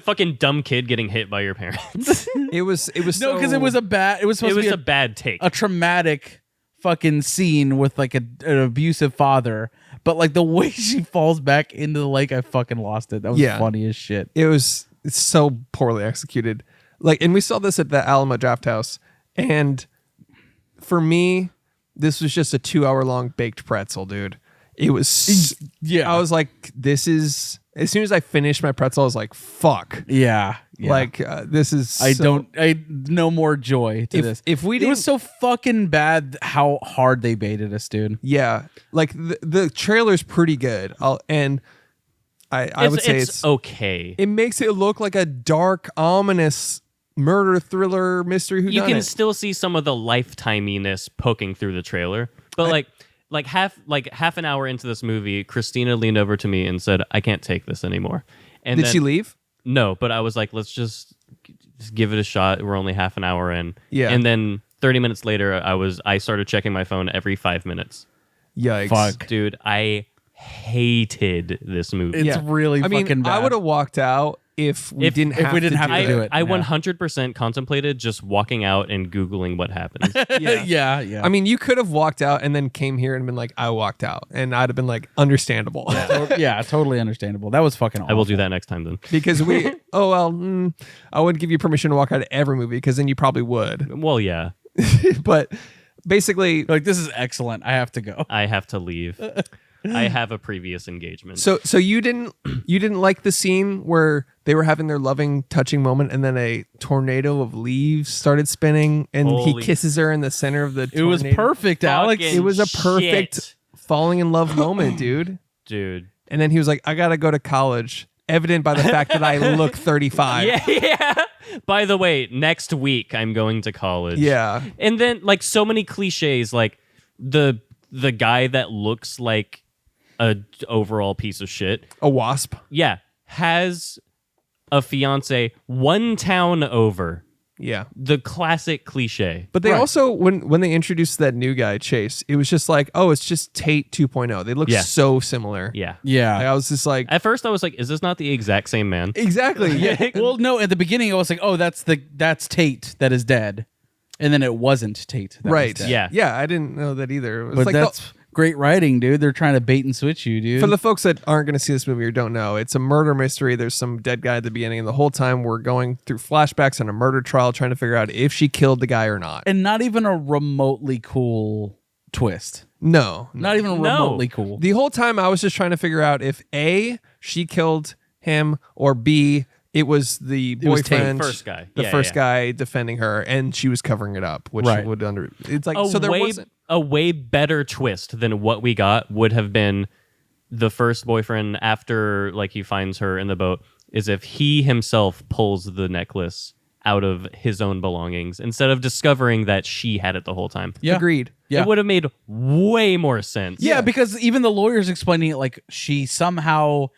Fucking dumb kid getting hit by your parents. It was No, so- because it was supposed It to was be a bad take. a traumatic fucking scene with like an abusive father, but like the way she falls back into the lake, I fucking lost it. That was Yeah. funny as shit. it's so poorly executed. Like, and we saw this at the Alamo Draft House, and for me, this was just a 2-hour long baked pretzel, dude. It was Yeah. I was like, this is. As soon as I finished my pretzel, I was like, fuck. Yeah. Like this is. I so- no more joy to this. If we It didn't, was so fucking bad how hard they baited us, dude. yeah, like the trailer's pretty good. I would say it's okay. it makes it look like a dark, ominous murder thriller mystery. You can whodunit. still see some of the lifetiminess poking through the trailer, but like half an hour into this movie, Christina leaned over to me and said, "I can't take this anymore." And Did then, she leave? No, but I was like, "Let's just give it a shot. We're only half an hour in." Yeah. And then 30 minutes later, I started checking my phone every 5 minutes. Yikes! Fuck. Dude, I hated this movie. It's really I mean, fucking bad. I would have walked out if we If- didn't if have we didn't to have do to it. do it. I Yeah. 100% contemplated just walking out and Googling what happens. Yeah. yeah. I mean, you could have walked out and then came here and been like, "I walked out," and I'd have been like, "Understandable," yeah, totally understandable. That was fucking awful. I will do that next time then. because we. Oh well, I wouldn't give you permission to walk out of every movie because then you probably would. Well, yeah, But basically, Like, this is excellent. I have to go. I have to leave. I have a previous engagement. so you didn't like the scene where they were having their loving, touching moment, and then a tornado of leaves started spinning, and Holy he kisses her in the center of the. It was tornado. perfect, Alex. Fucking It was a perfect shit. falling in love moment, dude. Dude. And then he was like, "I gotta go to college," evident by the fact that I look 35. Yeah. By the way, next week I'm going to college. Yeah. And then like so many cliches, like the guy that looks like a overall piece of shit, A wasp. yeah, has a fiance one town over. Yeah. The classic cliche. But they Right. also, when they introduced that new guy, Chase, it was just like, oh, it's just Tate 2.0. They look Yeah. so similar. Yeah. Yeah. Like, I was just like, At first I was like, is this not the exact same man? exactly. Yeah. Well, no, at the beginning I was like, oh, that's Tate that is dead. And then it wasn't Tate. That was Right. dead. Yeah. Yeah. I didn't know that either. It was But like, that's great writing, dude. They're trying to bait and switch you, dude. for the folks that aren't going to see this movie or don't know, it's a murder mystery. There's some dead guy at the beginning, and the whole time we're going through flashbacks on a murder trial, trying to figure out if she killed the guy or not. And not even a remotely cool twist. No. Not even No. remotely cool. The whole time I was just trying to figure out if A, she killed him, or B, it was the was Tate. boyfriend, First guy. the Yeah, first yeah. guy defending her, and she was covering it up, which Right. would under. It's like A so there way, wasn't. a way better twist than what we got would have been the first boyfriend after like he finds her in the boat is if he himself pulls the necklace out of his own belongings instead of discovering that she had it the whole time. Yeah. Agreed. Yeah. It would have made way more sense. Yeah, because even the lawyer's explaining it like she somehow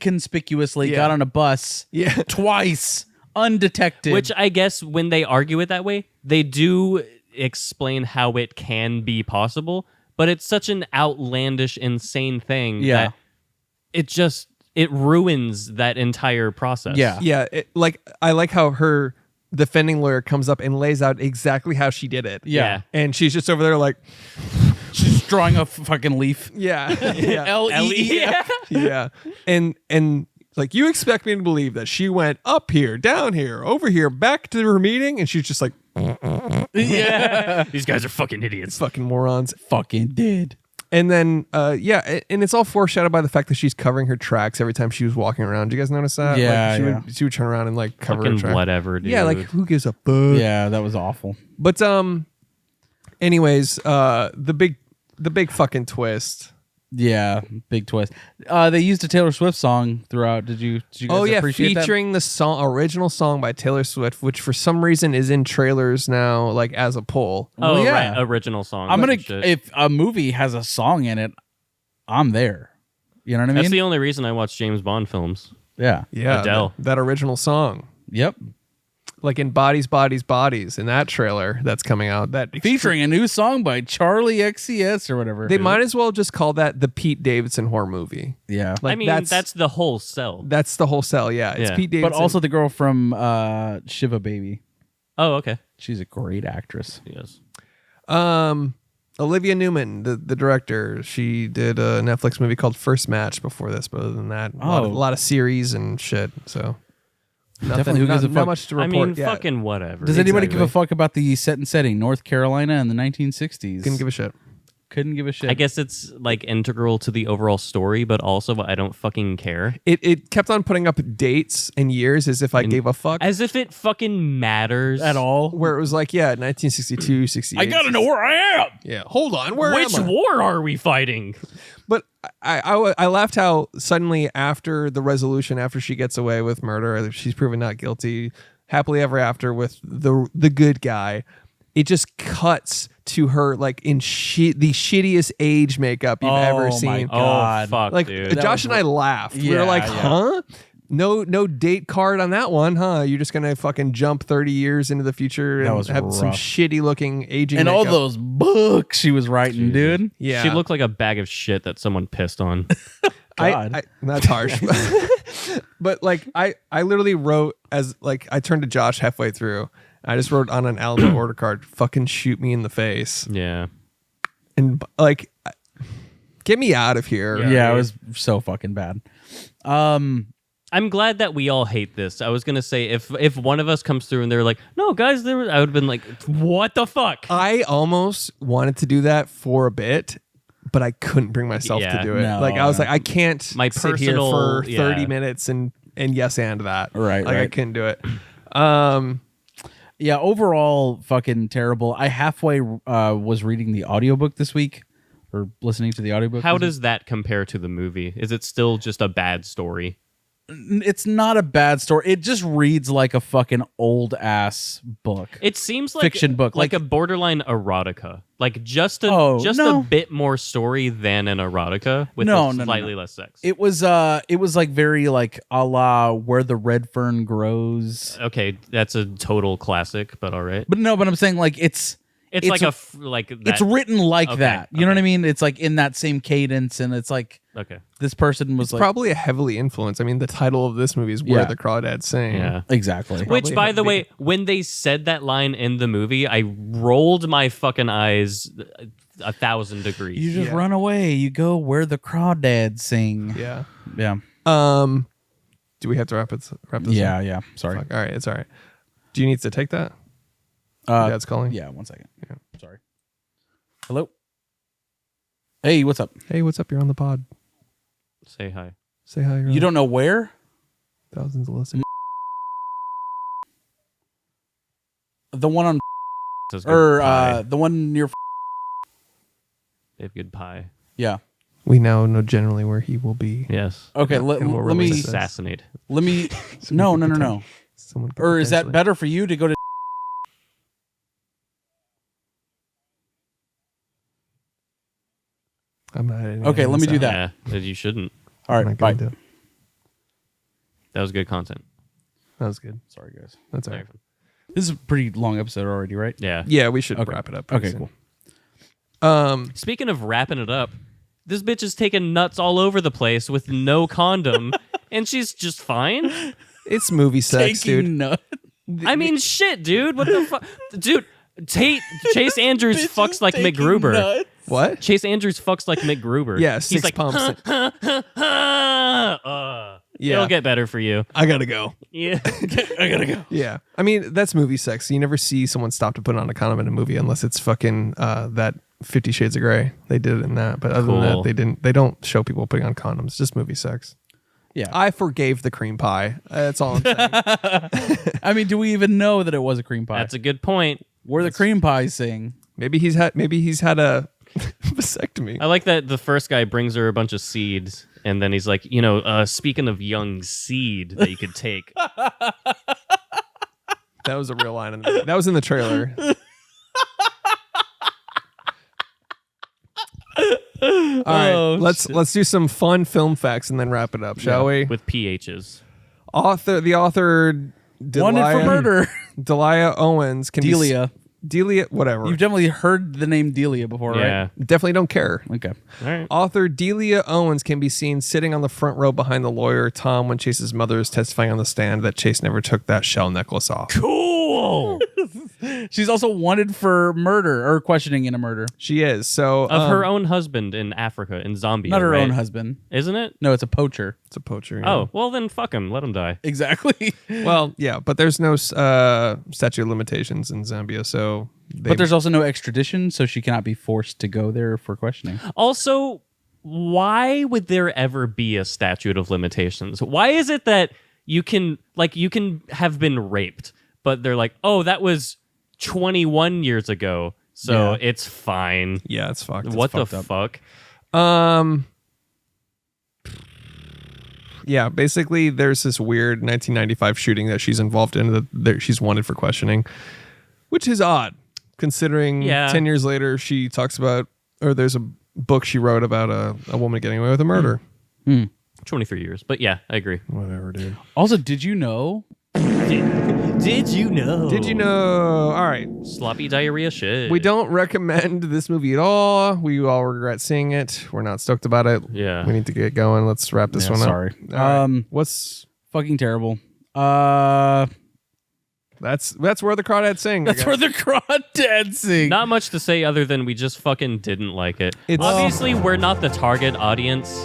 inconspicuously Yeah. got on a bus Yeah. twice undetected. Which I guess when they argue it that way, they do explain how it can be possible, but it's such an outlandish, insane thing that it ruins that entire process. Yeah. Yeah, I like how her defending lawyer comes up and lays out exactly how she did it. Yeah. And she's just over there like, She's drawing a fucking leaf. yeah. Yeah. L-E-E-F. Yeah. And like, you expect me to believe that she went up here, down here, over here, back to her meeting, and she's just like, Yeah. These guys are fucking idiots. fucking morons. Fucking did. And then, and it's all foreshadowed by the fact that she's covering her tracks every time she was walking around. Did you guys notice that? Yeah, Like, she would turn around and like cover her Fucking track. whatever, dude. Yeah, like who gives a fuck? Yeah, that was awful. But anyways, the big fucking twist. Yeah, big twist. They used a Taylor Swift song throughout. Did you guys appreciate that? featuring the original song by Taylor Swift, which for some reason is in trailers now, like as a poll. Oh, Well, yeah. right. Original song. I'm gonna Shit. if a movie has a song in it, I'm there. You know what I mean? That's the only reason I watch James Bond films. Yeah. Yeah, Adele. that original song, Yep. like in Bodies, Bodies, Bodies, in that trailer that's coming out, that Featuring a new song by Charlie XCS or whatever. They might as well just call that the Pete Davidson horror movie. Yeah. Like I mean, that's the whole sell. That's the whole sell. Yeah, it's Yeah. Pete Davidson. But also the girl from Shiva Baby. Oh, okay. She's a great actress. Yes. Olivia Newman, the director, she did a Netflix movie called First Match before this. But other than that, a lot of series and shit. So Definitely, who gives a not fuck? much to I report. mean, Yeah, fucking whatever. Does anybody give a Exactly. fuck about the set and setting? North Carolina in the 1960s. Couldn't give a shit. Couldn't give a shit. I guess it's like integral to the overall story, but also I don't fucking care. It kept on putting up dates and years as if I gave a fuck. As if it fucking matters at all. Where it was like, 1962, 68. I gotta know where I am. Yeah, hold on. Where Which am I? war are we fighting? But I laughed how suddenly after the resolution, after she gets away with murder, she's proven not guilty, happily ever after with the good guy. It just cuts to her like in the shittiest age makeup you've ever seen. My God. Oh, fuck, Like dude. Josh and I laughed. We were Yeah, like, yeah. huh? No date card on that one, huh? You're just gonna fucking jump 30 years into the future and was have some rough. shitty looking aging And all makeup. those books she was writing, dude. Yeah, She looked like a bag of shit that someone pissed on. God. that's harsh. But like I literally wrote as like I turned to Josh halfway through. I just wrote on an Alamo order card, "Fucking shoot me in the face," Yeah. and like, get me out of here. Yeah, it was so fucking bad. I'm glad that we all hate this. I was gonna say if one of us comes through and they're like, "No, guys," I would have been like, "What the fuck?" I almost wanted to do that for a bit, but I couldn't bring myself to Yeah. do it. No, like I was no. like, I can't My sit here personal- for 30 yeah. minutes and yes and that. Right, Like I right. couldn't do it. Yeah, overall fucking terrible. I halfway was reading the audiobook this week or listening to the audiobook. How this does that compare to the movie? Is it still just a bad story? It's not a bad story. It just reads like a fucking old ass book. It seems like Fiction book, like like- a borderline erotica, like just a no. bit more story than an erotica with No, no, no, slightly no. less sex. It was like very like a la Where the Red Fern Grows. Okay, that's a total classic, but all right. But I'm saying like it's Like like that. it's written like Okay, that. You know what I okay. mean? It's like in that same cadence, and it's like okay. this person was It's like probably a heavily influenced. I mean, the title of this movie is Where Yeah. the Crawdads Sing. Yeah. exactly. Which, by have the to be- way, when they said that line in the movie, I rolled my fucking eyes 1,000 degrees. You just Yeah. run away. You go where the crawdads sing. Yeah. Yeah. Do we have to wrap this Yeah. up? Yeah. Sorry. Fuck. All right. It's all right. Do you need to take that? Dad's calling. Yeah. 1 second. Yeah. Sorry. Hello. Hey, what's up? Hey, what's up? You're on the pod. Say hi. Say hi. You don't know where? Thousands of listeners. The one on Says good or pie. the one near. They have good pie. Yeah. We now know generally where he will be. Yes. Okay. And we'll Let me. release it. Assassinate. Let me. No. Someone could Or is that potentially- better for you to go to? I'm not editing Okay, any let of me this do out. that. Yeah, you shouldn't. All I'm right. not Bye. gonna do it. That was good content. That was good. Sorry, guys. That's all right. This is a pretty long episode already, right? Yeah. Yeah, we should wrap it up. pretty Okay, soon. cool. Speaking of wrapping it up, this bitch is taking nuts all over the place with no condom, and she's just fine. It's movie sex, Taking dude. nut. I mean, shit, dude. What the fuck, dude? Chase Andrews fucks like Mick Gruber. Nuts. What? Chase Andrews fucks like Mick Gruber. Yeah, He's six like, pumps. Yeah. It'll get better for you. I gotta go. Yeah. I gotta go. Yeah, I mean that's movie sex. You never see someone stop to put on a condom in a movie unless it's fucking that 50 Shades of Grey. They did it in that, but other than Cool. that, they didn't. They don't show people putting on condoms. Just movie sex. Yeah. I forgave the cream pie. That's all I'm saying. I mean, do we even know that it was a cream pie? That's a good point. Where the cream pies sing. Maybe he's had a vasectomy. I like that the first guy brings her a bunch of seeds, and then he's like, speaking of young seed that you could take. That was a real line. That was in the trailer. All right, let's do some fun film facts and then wrap it up, shall we? With PHs. The author Wanted for murder. Delia Owens can Delia. Delia, whatever. You've definitely heard the name Delia before, Yeah. Definitely don't care. right? Okay. All right. Author Delia Owens can be seen sitting on the front row behind the lawyer Tom when Chase's mother is testifying on the stand that Chase never took that shell necklace off. Cool. She's also wanted for murder or questioning in a murder. She is. So Of her own husband in Africa, in Zambia. Not her right? own husband. Isn't it? No, it's a poacher. It's a poacher. Oh, well then fuck him. Let him die. Exactly. Well, yeah, but there's no statute of limitations in Zambia, so But there's also no extradition, so she cannot be forced to go there for questioning. Also, why would there ever be a statute of limitations? Why is it that you can have been raped, but they're like, oh, that was 21 years ago, so Yeah. it's fine. yeah, it's fucked. What the fucked fuck? Yeah, basically, there's this weird 1995 shooting that she's involved in that she's wanted for questioning, which is odd, considering Yeah. 10 years later she talks about, or there's a book she wrote about a woman getting away with a murder. 23 years. But yeah, I agree. Whatever, dude. Also, did you know? Did you know? Did you know? All right. Sloppy diarrhea shit. We don't recommend this movie at all. We all regret seeing it. We're not stoked about it. Yeah. We need to get going. Let's wrap this Yeah, one sorry. up. All right. What's Fucking terrible. that's Where the Crawdads Sing. I That's guess. where the crawdads sing. Not much to say other than we just fucking didn't like it. It's- Obviously, we're not the target audience.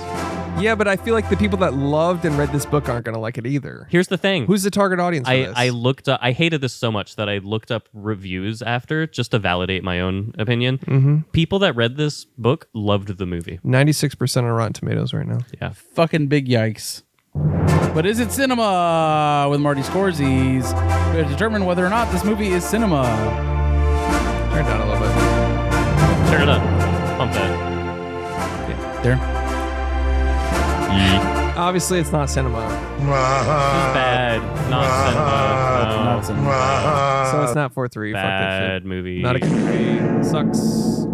Yeah, but I feel like the people that loved and read this book aren't going to like it either. Here's the thing. Who's the target audience for this? I looked up. I hated this so much that I looked up reviews after just to validate my own opinion. Mm-hmm. People that read this book loved the movie. 96% on Rotten Tomatoes right now. Yeah. Fucking big yikes. But is it cinema with Marty Scorsese? We have to determine whether or not this movie is cinema. Turn it down a little bit. Turn it up. Pump that. There. Obviously, it's not cinema. Bad. Not cinema. No. Not cinema. So it's not 4-3. Fuck that Bad shit. movie. Not a good movie. Sucks.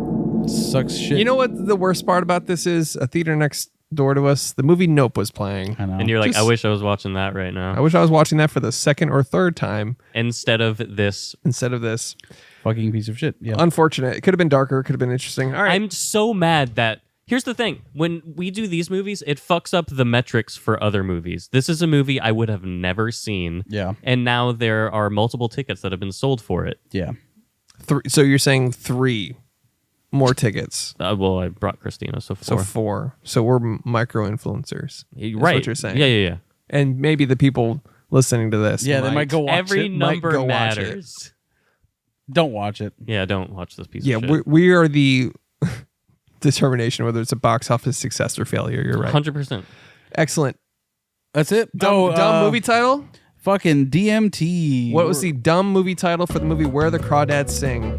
Sucks shit. You know what the worst part about this is? A theater next door to us, the movie Nope was playing. I know. And you're like, Just- I wish I was watching that right now. I wish I was watching that for the second or third time Instead of this. instead of this. Fucking piece of shit. Yeah. Unfortunate. It could have been darker. It could have been interesting. All right. I'm so mad that. Here's the thing. When we do these movies, it fucks up the metrics for other movies. This is a movie I would have never seen. Yeah. And now there are multiple tickets that have been sold for it. Yeah. So you're saying 3 more tickets. Well, I brought Christina, so 4. So 4. So we're micro influencers. Right. what you're saying. Yeah. And maybe the people listening to this. Yeah, they might go watch Every it. number go watch it. matters. Don't watch it. Yeah, don't watch this piece Yeah, of shit. we are the determination whether it's a box office success or failure. You're right. 100%. Excellent. That's it. Dumb movie title? Fucking DMT. What was the dumb movie title for the movie Where the Crawdads Sing?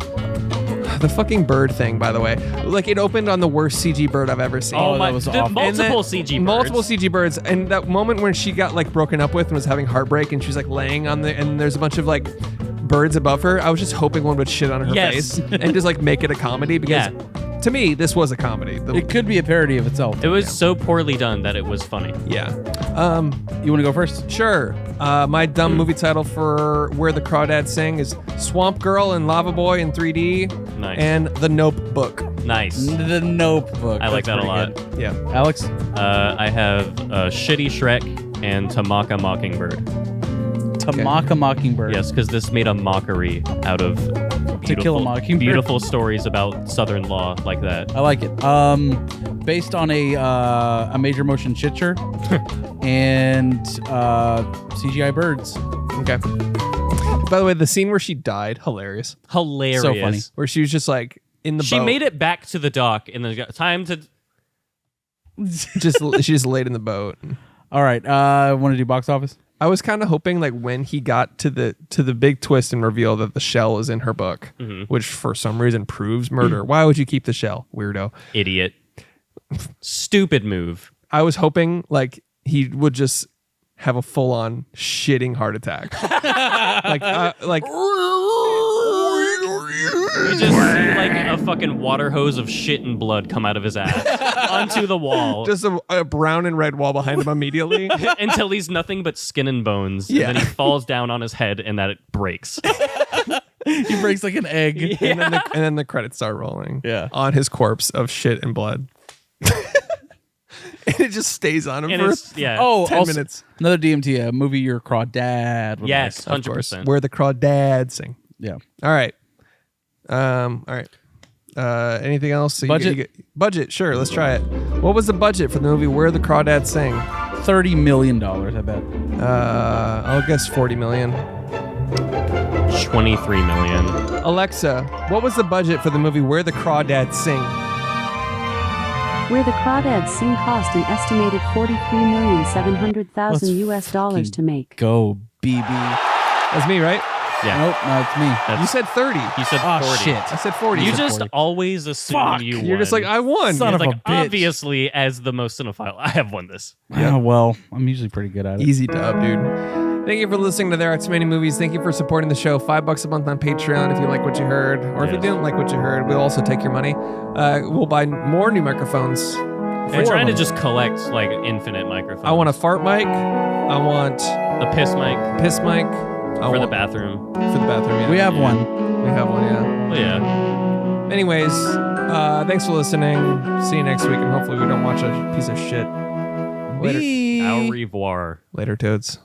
The fucking bird thing, by the way. Like, it opened on the worst CG bird I've ever seen. Oh, my, that was the awful. And then- multiple CG birds. Multiple CG birds. And that moment when she got, like, broken up with and was having heartbreak and she's, like, laying on the... And there's a bunch of, like, birds above her. I was just hoping one would shit on her Yes. face and just, like, make it a comedy because... Yeah. to me, this was a comedy. It could be a parody of itself. It was so poorly done that it was funny. Yeah. You want to go first? Sure. My dumb movie title for Where the Crawdads Sing is Swamp Girl and Lava Boy in 3D. Nice. And The Notebook. Nice. The Notebook. I like That's that a pretty lot. good. Yeah. Alex? I have Shitty Shrek and Tamaka Mockingbird. Tamaka Mockingbird. Yes, because this made a mockery out of To Kill a Mockingbird. beautiful stories about Southern law like that. I like it. Based on a major motion picture and CGI birds. Okay. By the way, the scene where she died, hilarious. Hilarious. So funny. Where she was just like in the She boat. made it back to the dock and then got time to. She just laid in the boat. All right. Want to do box office? I was kind of hoping like when he got to the big twist and reveal that the shell is in her book, which for some reason proves murder. Why would you keep the shell, weirdo? Idiot. Stupid move. I was hoping like he would just have a full on shitting heart attack. like You just see like a fucking water hose of shit and blood come out of his ass onto the wall. just a brown and red wall behind him immediately. Until he's nothing but skin and bones. Yeah. And then he falls down on his head and that it breaks. He breaks like an egg. And then the credits start rolling. Yeah. On his corpse of shit and blood. And it just stays on him And for it's, yeah. Oh, 10 also, minutes. Another DMT, a movie your crawdad would yes, like. 100%. Where the Crawdads Sing. Yeah. All right. All right. Anything else? Budget? Budget, sure. Let's try it. What was the budget for the movie Where the Crawdads Sing? $30 million, I bet. I'll guess 40 million. 23 million. Alexa, what was the budget for the movie Where the Crawdads Sing? Where the Crawdads Sing cost an estimated $43,700,000 Let's US dollars to make. Go, BB. That's me, right? Yeah. Nope, no, it's me. That's- You said 30. You said Oh, 40. shit. I said 40. You said just 40. always assume Fuck. you won. You're just like, I won. Son It's of like, a bitch. obviously, as the most cinephile, I have won this. Yeah, well, I'm usually pretty good at it. Easy dub, dude. Thank you for listening to There Are Too Many Movies. Thank you for supporting the show. $5 a month on Patreon if you like what you heard. Or if you Yes. didn't like what you heard, we'll also take your money. We'll buy more new microphones. We're trying to them. just collect like infinite microphones. I want a fart mic. I want a piss mic piss mic. for the bathroom. For the bathroom, yeah. We have Yeah. one. We have one, yeah. Well, yeah. Anyways, thanks for listening. See you next week, and hopefully we don't watch a piece of shit. Later, Bye. Au revoir. Later, toads.